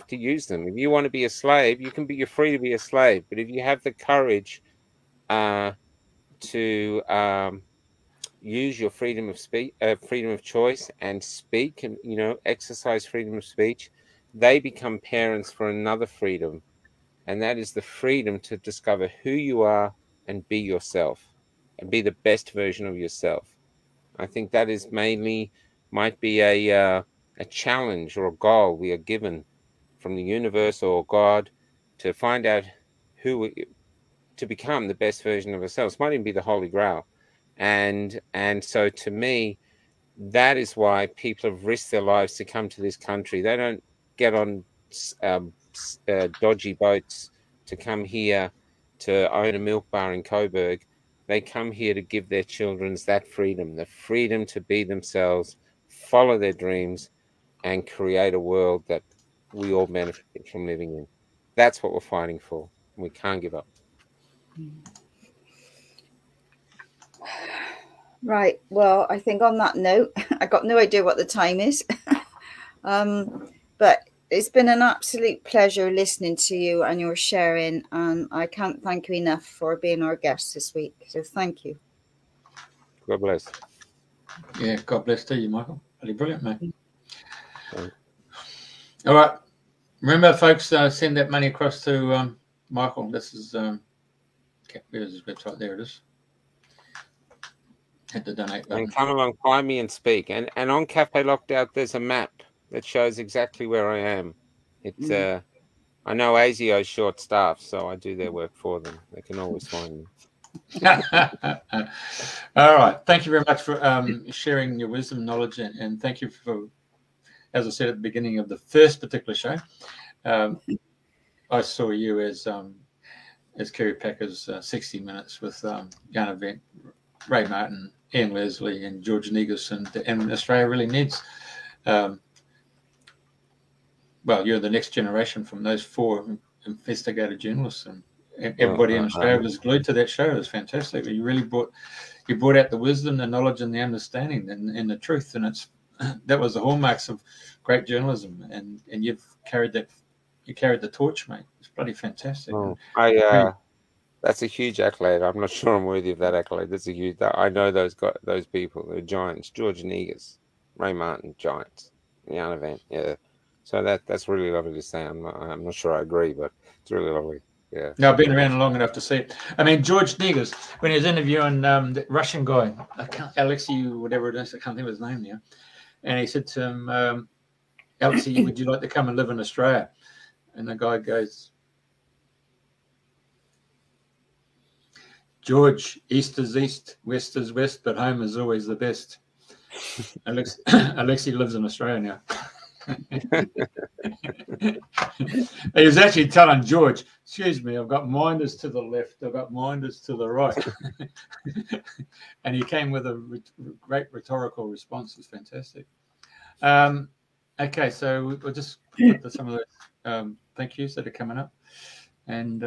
use them. If you want to be a slave, you're free to be a slave. But if you have the courage to use your freedom of speech, freedom of choice, and speak, and exercise freedom of speech, they become parents for another freedom, and that is the freedom to discover who you are and be yourself, and be the best version of yourself. I think that is might be a challenge or a goal we are given from the universe or God to find out to become the best version of ourselves. Might even be the Holy Grail. And so to me, that is why people have risked their lives to come to this country. They don't get on dodgy boats to come here to own a milk bar in Coburg. They come here to give their children that freedom, the freedom to be themselves, follow their dreams, and create a world that we all benefit from living in. That's what we're fighting for. We can't give up. Right. Well, I think on that note, I got no idea what the time is. But it's been an absolute pleasure listening to you and your sharing. And I can't thank you enough for being our guest this week. So thank you. God bless. Yeah, God bless to you, Michael. Really brilliant, mate. All right. Remember, folks, send that money across to Michael. This is where's his website? There it is. Hit the donate button. And come along, find me and speak. And on Cafe Lockdown, there's a map that shows exactly where I am. It's I know ASIO's short staffed, so I do their work for them. They can always find me. All right. Thank you very much for sharing your wisdom, knowledge, and thank you for, as I said at the beginning of the first particular show, I saw you as Kerry Packer's 60 Minutes with Jan Event, Ray Martin, Ian Leslie, and George Negus, and Australia really needs. Well, you're the next generation from those 4 investigative journalists, and everybody in Australia was glued to that show. It was fantastic. You really brought out the wisdom, the knowledge, and the understanding, and the truth. And that was the hallmarks of great journalism. And you've carried that. You carried the torch, mate. It's bloody fantastic. That's a huge accolade. I'm not sure I'm worthy of that accolade. That's a huge. I know those people. They're giants. George Negus. Ray Martin Giants, the yarn event. Yeah. So that's really lovely to say. I'm not sure I agree, but it's really lovely. Yeah. No, I've been around long enough to see it. I mean, George Negus, when he was interviewing the Russian guy, Alexei, whatever it is, I can't think of his name now, and he said to him, Alexei, would you like to come and live in Australia? And the guy goes, George, east is east, west is west, but home is always the best. Alexei lives in Australia now. He was actually telling George, excuse me, I've got minders to the left, I've got minders to the right. And he came with a great rhetorical response. It was fantastic. Okay, so we'll just put some of the thank yous that are coming up. And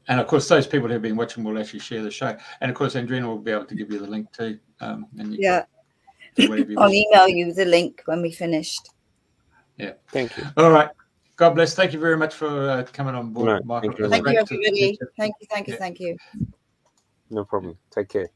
of course, those people who have been watching will actually share the show. And of course, Andrena will be able to give you the link too. And yeah. I'll email you the link when we finished. Yeah. Thank you. All right. God bless. Thank you very much for coming on board, No, Michael. thank you, everybody. Thank you. No problem. Take care.